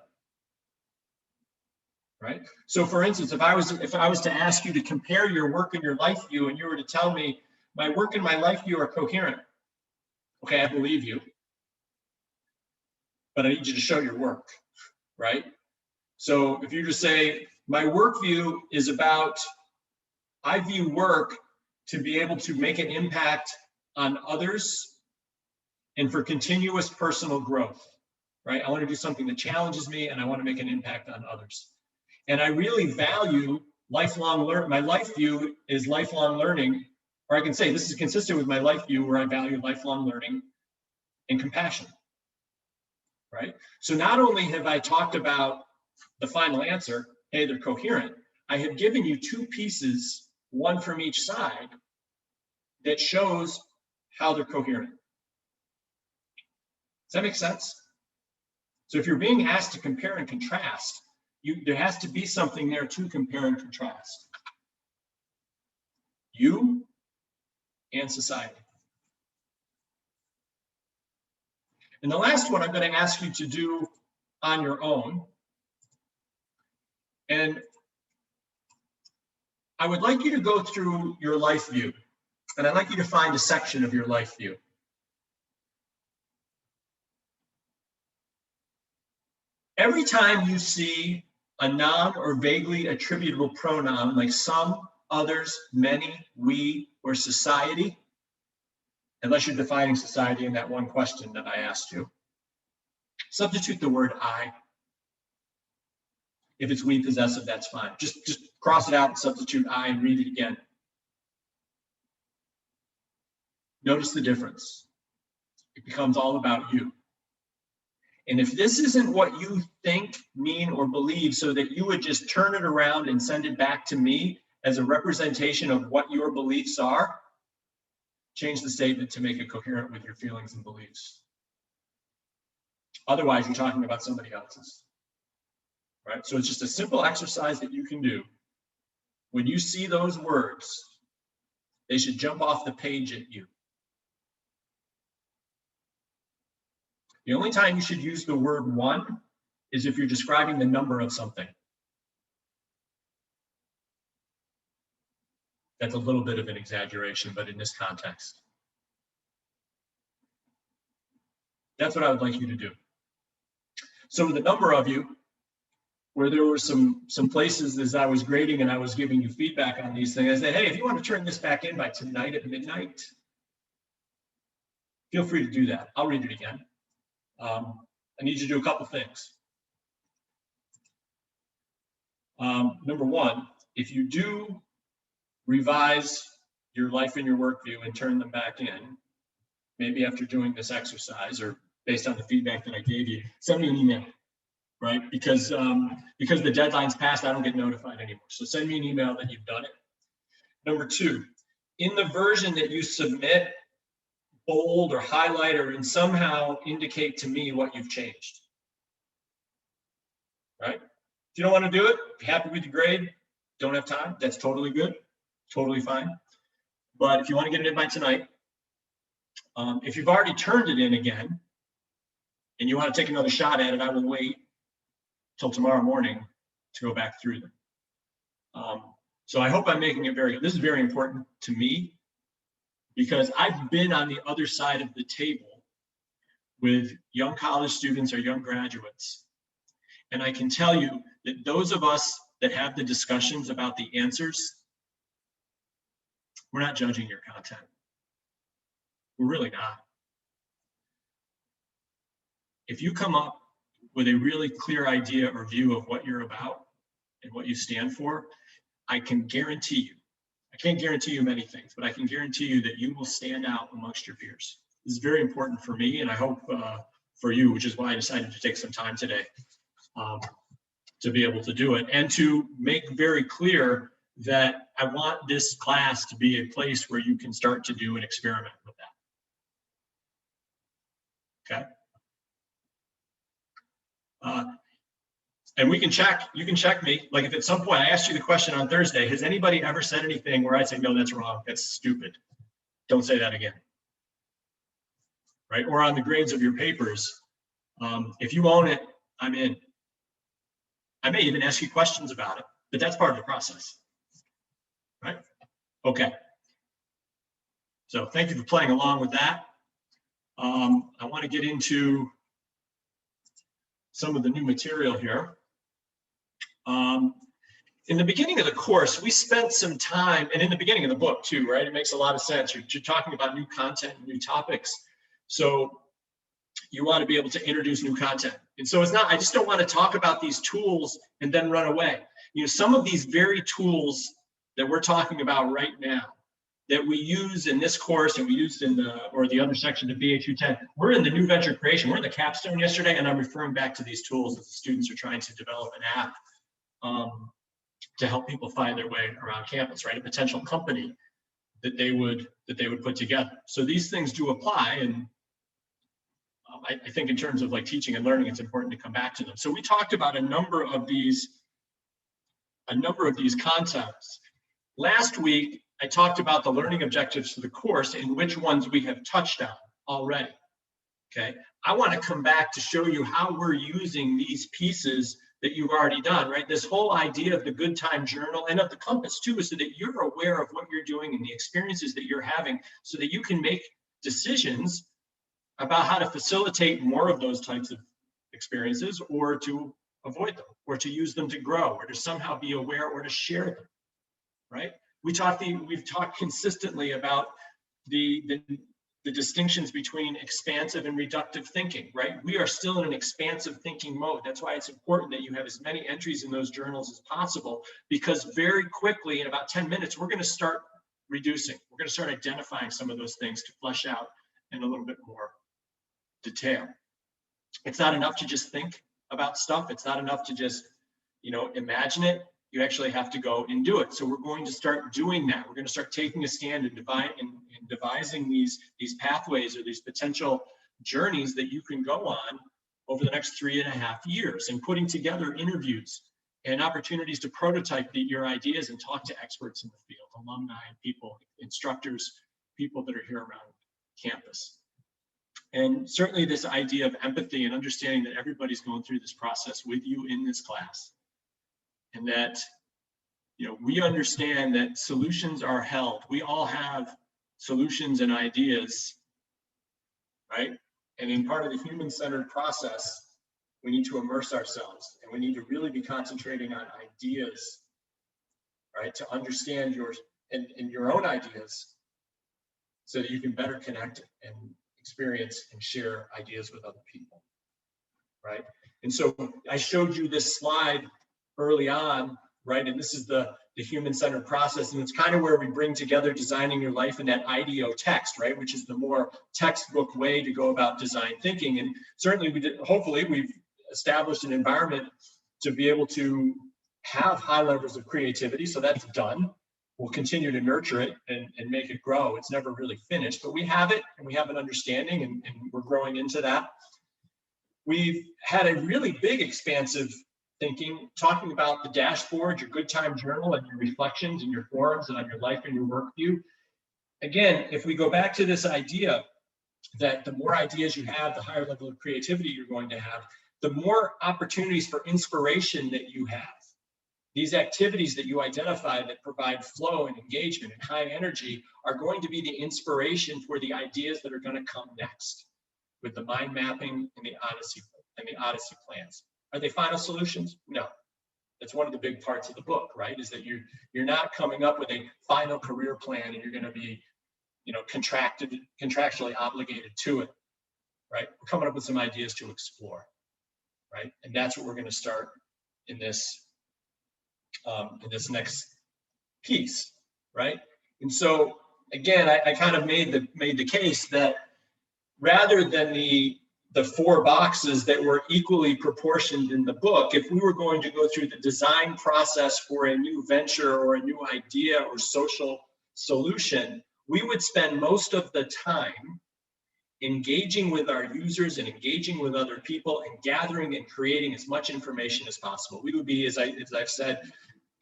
Right? So for instance, if I was to ask you to compare your work and your life view, and you were to tell me my work and my life view are coherent. Okay, I believe you, but I need you to show your work, right? So if you just say, my work view is about, I view work to be able to make an impact on others and for continuous personal growth, right? I want to do something that challenges me and I want to make an impact on others. And I really value lifelong learning. My life view is lifelong learning, or I can say this is consistent with my life view where I value lifelong learning and compassion, right? So not only have I talked about the final answer, hey, they're coherent, I have given you two pieces, one from each side, that shows how they're coherent. Does that make sense? So if you're being asked to compare and contrast, there has to be something there to compare and contrast. You and society. And the last one I'm going to ask you to do on your own. And I would like you to go through your life view. And I'd like you to find a section of your life view. Every time you see a noun or vaguely attributable pronoun like some, others, many, we, or society, unless you're defining society in that one question that I asked you, substitute the word I. If it's we possessive, that's fine. Just cross it out and substitute I and read it again. Notice the difference. It becomes all about you. And if this isn't what you think, mean, or believe, so that you would just turn it around and send it back to me as a representation of what your beliefs are, change the statement to make it coherent with your feelings and beliefs. Otherwise, you're talking about somebody else's, right? So it's just a simple exercise that you can do. When you see those words, they should jump off the page at you. The only time you should use the word one is if you're describing the number of something. That's a little bit of an exaggeration, but in this context. That's what I would like you to do. So the number of you, where there were some places as I was grading and I was giving you feedback on these things, I said, hey, if you want to turn this back in by tonight at midnight, feel free to do that. I'll read it again. I need you to do a couple things. Number one, if you do revise your life and your work view and turn them back in, maybe after doing this exercise or based on the feedback that I gave you, send me an email, right? Because the deadline's passed, I don't get notified anymore. So send me an email that you've done it. Number two, in the version that you submit, bold or highlight or somehow indicate to me what you've changed, right? If you don't want to do it, if you're happy with your grade, don't have time, that's totally good, totally fine. But if you want to get it in by tonight, if you've already turned it in again and you want to take another shot at it, I will wait till tomorrow morning to go back through them. So I hope I'm making it this is very important to me, because I've been on the other side of the table with young college students or young graduates. And I can tell you that those of us that have the discussions about the answers, we're not judging your content. We're really not. If you come up with a really clear idea or view of what you're about and what you stand for, I can guarantee you, I can't guarantee you many things, but I can guarantee you that you will stand out amongst your peers. This is very important for me, and I hope for you, which is why I decided to take some time today to be able to do it and to make very clear that I want this class to be a place where you can start to do an experiment with that. Okay. And we can check, you can check me. Like if at some point I asked you the question on Thursday, has anybody ever said anything where I say, no, that's wrong, that's stupid. Don't say that again. Right? Or on the grades of your papers, if you own it, I'm in. I may even ask you questions about it, but that's part of the process. Right? Okay. So thank you for playing along with that. I want to get into some of the new material here. In the beginning of the course, we spent some time, and in the beginning of the book too, right? It makes a lot of sense. You're talking about new content, new topics. So you want to be able to introduce new content. And so it's not, I just don't want to talk about these tools and then run away. You know, some of these very tools that we're talking about right now that we use in this course and we used in the other section of BHU 10, we're in the new venture creation. We're in the capstone yesterday, and I'm referring back to these tools that the students are trying to develop an app to help people find their way around campus, right? A potential company that they would put together. So these things do apply, and I think in terms of like teaching and learning, it's important to come back to them. So we talked about a number of these concepts. Last week, I talked about the learning objectives for the course and which ones we have touched on already, okay? I want to come back to show you how we're using these pieces that you've already done, right? This whole idea of the Good Time Journal and of the compass too, is so that you're aware of what you're doing and the experiences that you're having so that you can make decisions about how to facilitate more of those types of experiences or to avoid them or to use them to grow or to somehow be aware or to share them, right? We've talked consistently about the distinctions between expansive and reductive thinking, right? We are still in an expansive thinking mode. That's why it's important that you have as many entries in those journals as possible, because very quickly, in about 10 minutes, we're going to start reducing. We're going to start identifying some of those things to flesh out in a little bit more detail. It's not enough to just think about stuff. It's not enough to just, imagine it. You actually have to go and do it. So we're going to start doing that. We're going to start taking a stand and devising these pathways or these potential journeys that you can go on over the next 3.5 years, and putting together interviews and opportunities to prototype your ideas and talk to experts in the field, alumni and people, instructors, people that are here around campus. And certainly this idea of empathy and understanding that everybody's going through this process with you in this class. And that, we understand that solutions are held. We all have solutions and ideas, right? And in part of the human-centered process, we need to immerse ourselves, and we need to really be concentrating on ideas, right? To understand your own ideas so that you can better connect and experience and share ideas with other people, right? And so I showed you this slide early on, right? And this is the human-centered process, and it's kind of where we bring together designing your life in that IDEO text, right? Which is the more textbook way to go about design thinking. And certainly hopefully we've established an environment to be able to have high levels of creativity. So that's done. We'll continue to nurture it and make it grow. It's never really finished, but we have it and we have an understanding, and we're growing into that. We've had a really big expansive thinking, talking about the dashboard, your Good Time Journal, and your reflections and your forums and on your life and your work view. Again, if we go back to this idea that the more ideas you have, the higher level of creativity you're going to have, the more opportunities for inspiration that you have. These activities that you identify that provide flow and engagement and high energy are going to be the inspiration for the ideas that are going to come next with the mind mapping and the Odyssey plans. Are they final solutions? No. That's one of the big parts of the book, right? Is that you're not coming up with a final career plan and you're going to be, contractually obligated to it, right? We're coming up with some ideas to explore, right? And that's what we're going to start in this next piece, right? And so again, I kind of made the case that rather than the 4 boxes that were equally proportioned in the book, if we were going to go through the design process for a new venture or a new idea or social solution, we would spend most of the time engaging with our users and engaging with other people and gathering and creating as much information as possible. We would be, as I've said,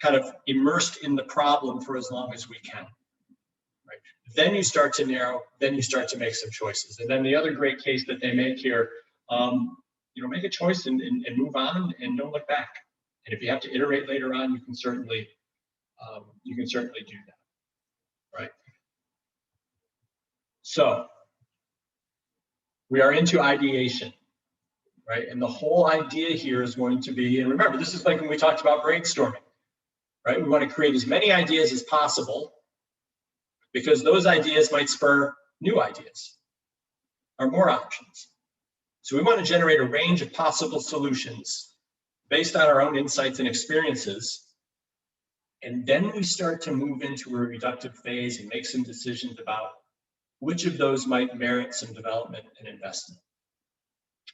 kind of immersed in the problem for as long as we can. Then you start to narrow, then you start to make some choices. And then the other great case that they make here, make a choice and move on and don't look back. And if you have to iterate later on, you can certainly do that, right? So we are into ideation, right? And the whole idea here is going to be, and remember, this is like when we talked about brainstorming, right? We want to create as many ideas as possible because those ideas might spur new ideas or more options. So we want to generate a range of possible solutions based on our own insights and experiences. And then we start to move into a reductive phase and make some decisions about which of those might merit some development and investment.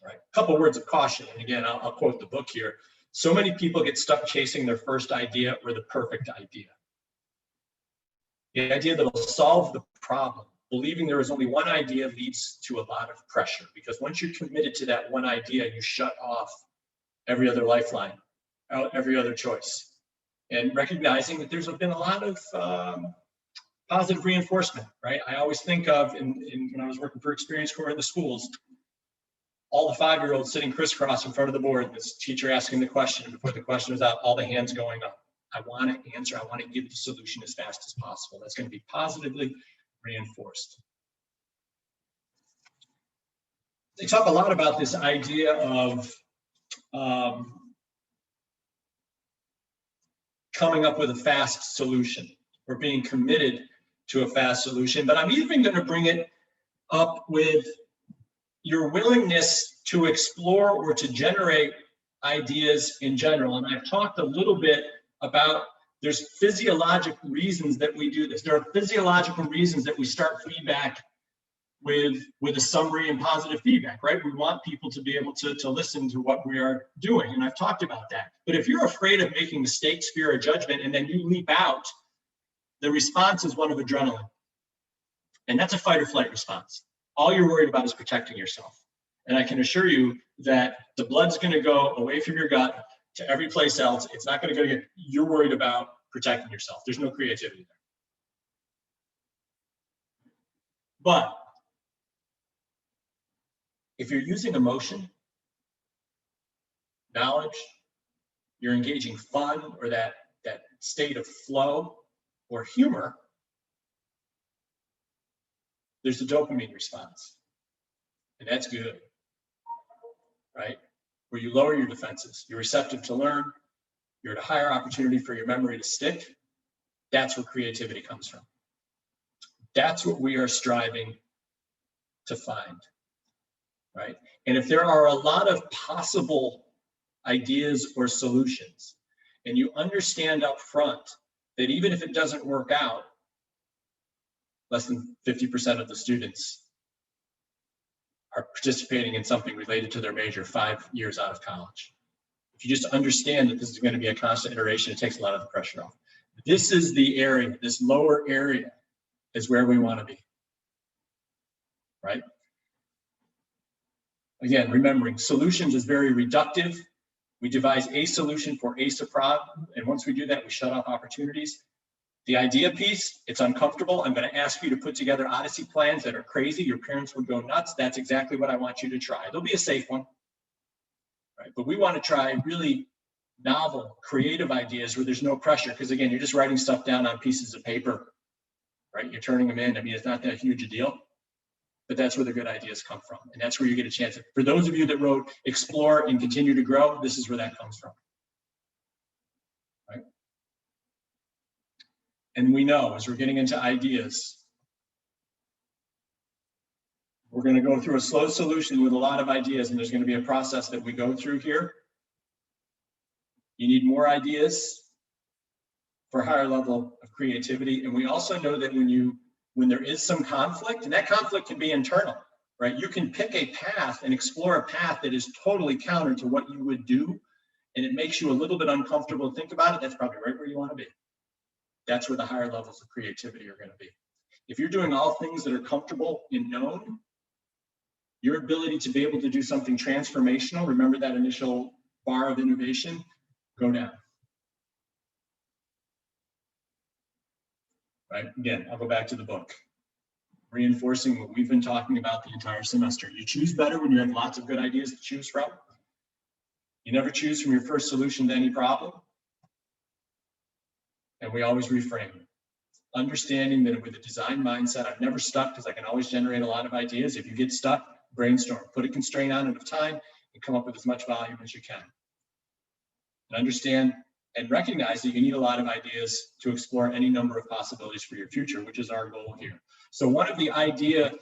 All right, a couple words of caution. And again, I'll quote the book here. So many people get stuck chasing their first idea or the perfect idea. The idea that will solve the problem. Believing there is only one idea leads to a lot of pressure because once you're committed to that one idea, you shut off every other lifeline, every other choice. And recognizing that there's been a lot of positive reinforcement, right? I always think of, when I was working for Experience Corps in the schools, all the 5-year-olds sitting crisscross in front of the board, this teacher asking the question, and before the question was out, all the hands going up. I want to answer, I want to give the solution as fast as possible. That's going to be positively reinforced. They talk a lot about this idea of coming up with a fast solution or being committed to a fast solution, but I'm even going to bring it up with your willingness to explore or to generate ideas in general. And I've talked a little bit about there's physiological reasons that we do this. There are physiological reasons that we start feedback with a summary and positive feedback, right? We want people to be able to listen to what we are doing. And I've talked about that. But if you're afraid of making mistakes, fear, or judgment, and then you leap out, the response is one of adrenaline. And that's a fight or flight response. All you're worried about is protecting yourself. And I can assure you that the blood's going to go away from your gut to every place else. It's not going to go to you're worried about protecting yourself. There's no creativity there. But if you're using emotion, knowledge, you're engaging fun or that state of flow or humor, there's a dopamine response. And that's good, right? Where you lower your defenses. You're receptive to learn. You're at a higher opportunity for your memory to stick. That's where creativity comes from. That's what we are striving to find, right? And if there are a lot of possible ideas or solutions, and you understand up front that even if it doesn't work out, less than 50% of the students are participating in something related to their major 5 years out of college. If you just understand that this is going to be a constant iteration, it takes a lot of the pressure off. This is the area, this lower area is where we want to be, right? Again, remembering solutions is very reductive. We devise a solution for a problem, and once we do that, we shut off opportunities. The idea piece, it's uncomfortable. I'm going to ask you to put together Odyssey plans that are crazy. Your parents would go nuts. That's exactly what I want you to try. There'll be a safe one, right? But we want to try really novel, creative ideas where there's no pressure. Because again, you're just writing stuff down on pieces of paper, right? You're turning them in. I mean, it's not that huge a deal, but that's where the good ideas come from. And that's where you get a chance. For those of you that wrote Explore and Continue to Grow, this is where that comes from. Right? And we know as we're getting into ideas, we're going to go through a slow solution with a lot of ideas, and there's going to be a process that we go through here. You need more ideas for a higher level of creativity. And we also know that when there is some conflict, and that conflict can be internal, right? You can pick a path and explore a path that is totally counter to what you would do, and it makes you a little bit uncomfortable to think about it. That's probably right where you want to be. That's where the higher levels of creativity are going to be. If you're doing all things that are comfortable and known, your ability to be able to do something transformational, remember that initial bar of innovation, go down. Right? Again, I'll go back to the book. Reinforcing what we've been talking about the entire semester. You choose better when you have lots of good ideas to choose from. You never choose from your first solution to any problem. And we always reframe. Understanding that with a design mindset, I'm never stuck because I can always generate a lot of ideas. If you get stuck, Brainstorm, put a constraint on it of time and come up with as much volume as you can. And understand and recognize that you need a lot of ideas to explore any number of possibilities for your future, which is our goal here. So one of the idea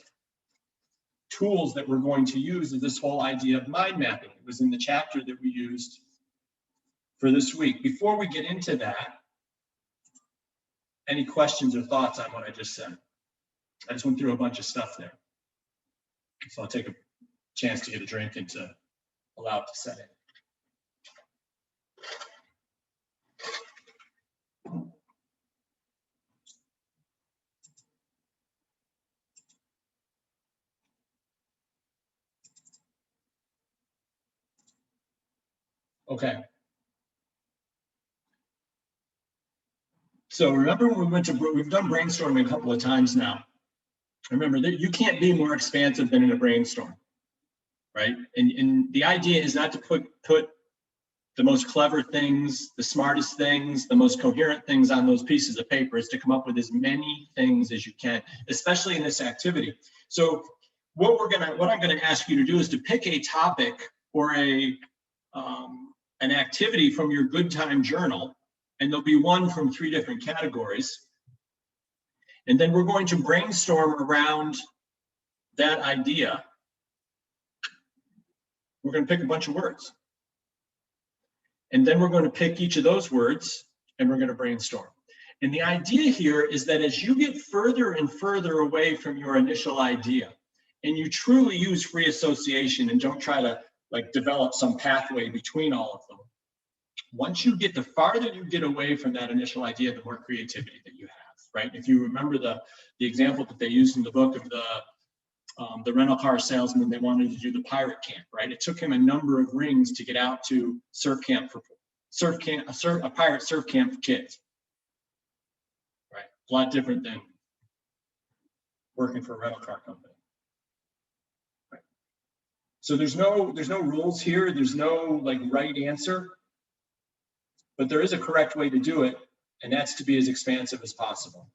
tools that we're going to use is this whole idea of mind mapping. It was in the chapter that we used for this week. Before we get into that, any questions or thoughts on what I just said? I just went through a bunch of stuff there. So I'll take a chance to get a drink and to allow it to set in. Okay. So remember when we went to, we've done brainstorming a couple of times now. Remember that you can't be more expansive than in a brainstorm, right? And the idea is not to put the most clever things, the smartest things, the most coherent things on those pieces of paper. Is to come up with as many things as you can, especially in this activity. So what I'm gonna ask you to do is to pick a topic or an activity from your good time journal, and there'll be one from 3 different categories. And then we're going to brainstorm around that idea. We're going to pick a bunch of words. And then we're going to pick each of those words and we're going to brainstorm. And the idea here is that as you get further and further away from your initial idea, and you truly use free association and don't try to like develop some pathway between all of them, once you get, the farther you get away from that initial idea, the more creativity that you have. Right? If you remember the example that they used in the book of the rental car salesman that wanted to do the pirate camp, right? It took him a number of rings to get out to a pirate surf camp for kids, right? A lot different than working for a rental car company, right? So there's no rules here. There's no like right answer, but there is a correct way to do it. And that's to be as expansive as possible.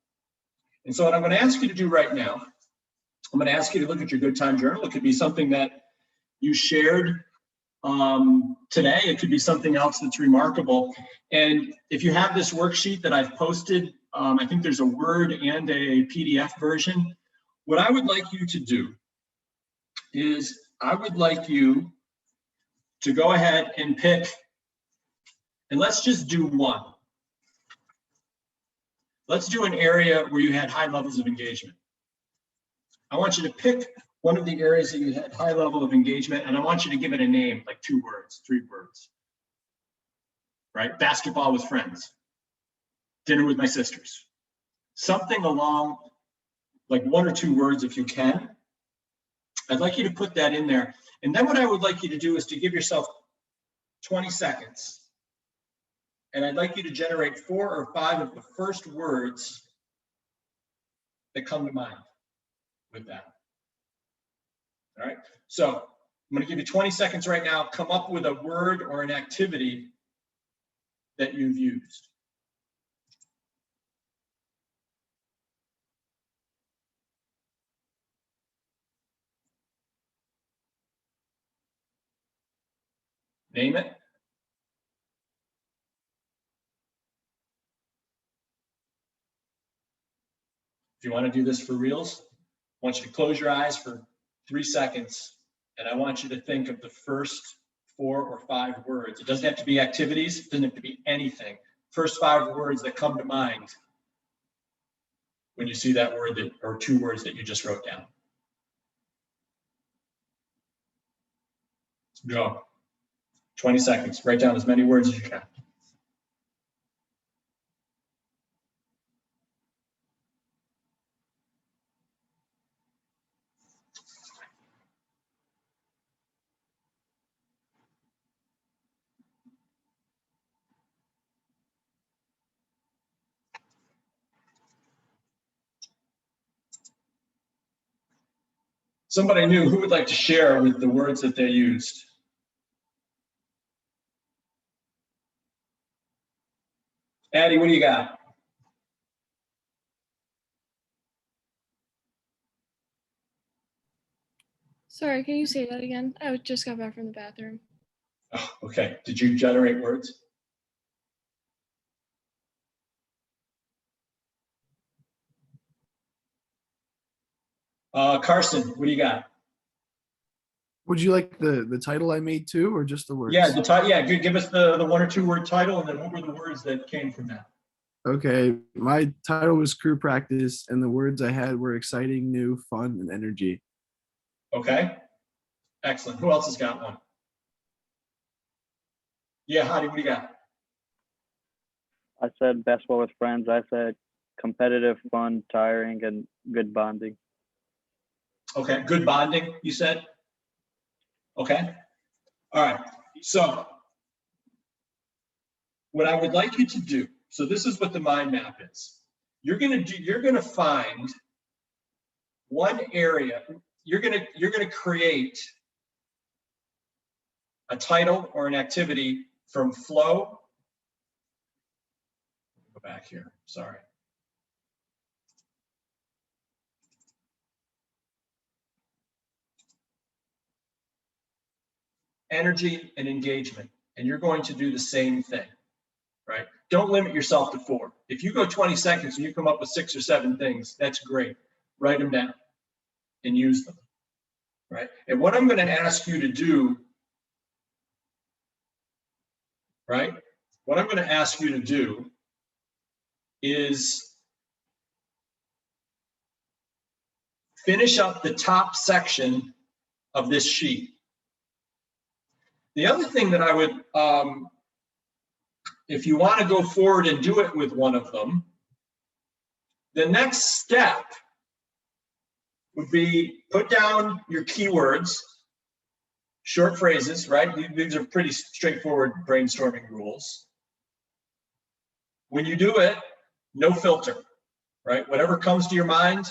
And so what I'm going to ask you to do right now, I'm going to ask you to look at your good time journal. It could be something that you shared today. It could be something else that's remarkable. And if you have this worksheet that I've posted, I think there's a Word and a PDF version. What I would like you to do is I would like you to go ahead and pick, and let's just do one. Let's do an area where you had high levels of engagement. I want you to pick one of the areas that you had high level of engagement, and I want you to give it a name, like 2 words, 3 words, right? Basketball with friends, dinner with my sisters, something along like 1 or 2 words if you can. I'd like you to put that in there. And then what I would like you to do is to give yourself 20 seconds. And I'd like you to generate 4 or 5 of the first words that come to mind with that. All right, so I'm going to give you 20 seconds right now. Come up with a word or an activity that you've used. Name it. If you want to do this for reals, I want you to close your eyes for 3 seconds, and I want you to think of the first 4 or 5 words. It doesn't have to be activities, it doesn't have to be anything. First 5 words that come to mind when you see that word that, or 2 words that you just wrote down. Go. 20 seconds. Write down as many words as you can. Somebody new, who would like to share with the words that they used? Addie, what do you got? So Sorry, can you say that again? I just got back from the bathroom. Oh, okay. Did you generate words? Carson, what do you got? Would you like the title I made too, or just the words? Yeah, the title. Yeah, give us the 1 or 2 word title, and then what were the words that came from that? Okay, my title was Crew Practice, and the words I had were exciting, new, fun, and energy. Okay, excellent. Who else has got one? Yeah, Hadi, what do you got? I said basketball with friends. I said competitive, fun, tiring, and good bonding. Okay, good bonding, you said? Okay, all right. So what I would like you to do, so this is what the mind map is. You're gonna find one area, you're gonna create a title or an activity from flow. Go back here, sorry. Energy and engagement, and you're going to do the same thing, right? Don't limit yourself to 4. If you go 20 seconds and you come up with 6 or 7 things, that's great. Write them down and use them, right? And what I'm going to ask you to do, right? What I'm going to ask you to do is finish up the top section of this sheet. The other thing that I would, if you want to go forward and do it with one of them, the next step would be put down your keywords, short phrases, right? These are pretty straightforward brainstorming rules. When you do it, no filter, right? Whatever comes to your mind,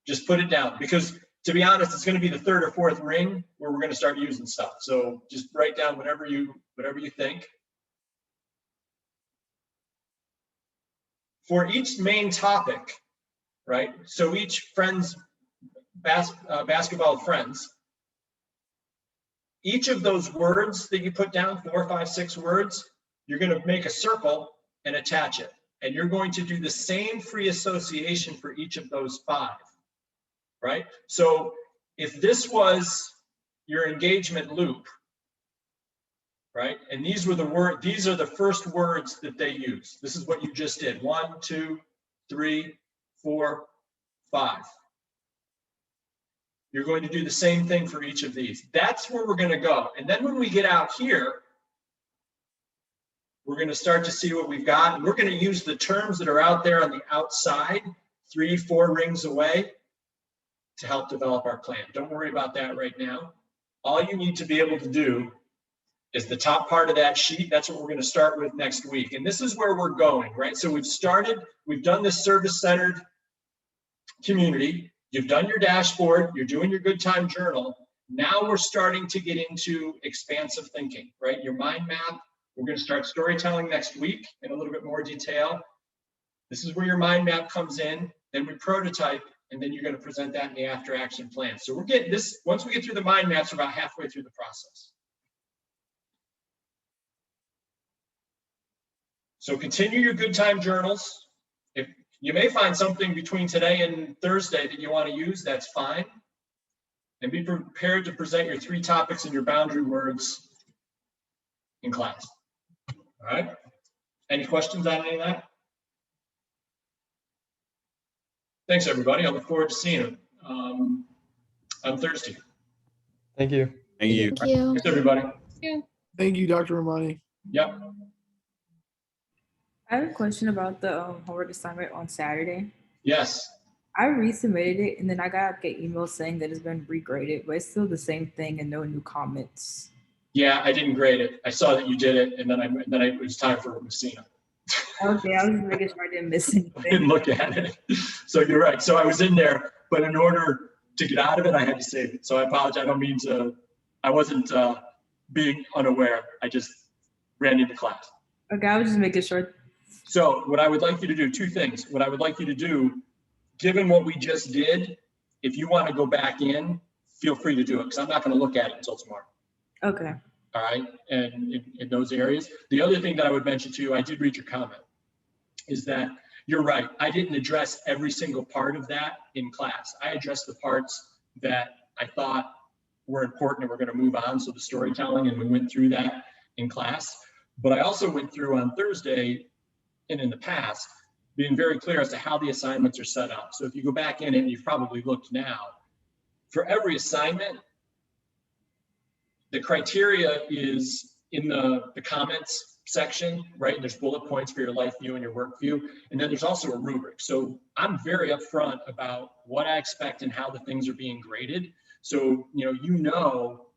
just put it down, because to be honest, it's going to be the 3rd or 4th ring where we're going to start using stuff. So just write down whatever you think. For each main topic, right? So each friends, basketball friends, each of those words that you put down, 4, 5, 6 words, you're going to make a circle and attach it. And you're going to do the same free association for each of those 5. Right? So if this was your engagement loop, right? And these are the first words that they use. This is what you just did. 1, 2, 3, 4, 5. You're going to do the same thing for each of these. That's where we're going to go. And then when we get out here, we're going to start to see what we've got. And we're going to use the terms that are out there on the outside, 3, 4 rings away, to help develop our plan. Don't worry about that right now. All you need to be able to do is the top part of that sheet. That's what we're going to start with next week. And this is where we're going, right? So we've done this service-centered community. You've done your dashboard. You're doing your good time journal. Now we're starting to get into expansive thinking, right? Your mind map. We're going to start storytelling next week in a little bit more detail. This is where your mind map comes in. Then we prototype, and then you're going to present that in the after action plan. So we're getting this, once we get through the mind maps, we're about halfway through the process. So continue your good time journals. If you may find something between today and Thursday that you want to use, that's fine. And be prepared to present your 3 topics and your boundary words in class. All right. Any questions on any of that? Thanks, everybody. I look forward to seeing you on Thursday. Thank you. Thank you. Thank you. Thanks, everybody. Thank you, Dr. Romani. Yep. I have a question about the homework assignment on Saturday. Yes. I resubmitted it and then I got an email saying that it's been regraded, but it's still the same thing and no new comments. Yeah, I didn't grade it. I saw that you did it, and then it was time for Messina. Okay, I was just making sure I didn't miss anything. I didn't look at it. So you're right. So I was in there, but in order to get out of it, I had to save it. So I apologize. I don't mean to, I wasn't being unaware. I just ran into class. Okay, I was just making sure. So what I would like you to do, 2 things. What I would like you to do, given what we just did, if you want to go back in, feel free to do it, because I'm not going to look at it until tomorrow. Okay. All right, and in those areas. The other thing that I would mention to you, I did read your comment, is that you're right. I didn't address every single part of that in class. I addressed the parts that I thought were important and we're going to move on. So the storytelling, and we went through that in class. But I also went through on Thursday and in the past, being very clear as to how the assignments are set up. So if you go back in and you've probably looked now, for every assignment, the criteria is in the comments section, right? There's bullet points for your life view and your work view. And then there's also a rubric. So I'm very upfront about what I expect and how the things are being graded. So, you know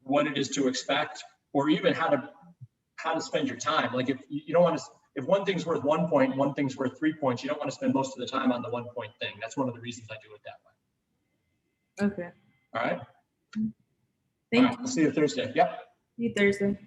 what it is to expect, or even how to spend your time. Like if you don't want to, if one thing's worth 1 point, one thing's worth 3 points, you don't want to spend most of the time on the 1 point thing. That's one of the reasons I do it that way. Okay. All right. Thank All right, I'll see you Thursday. Yep. you Thursday.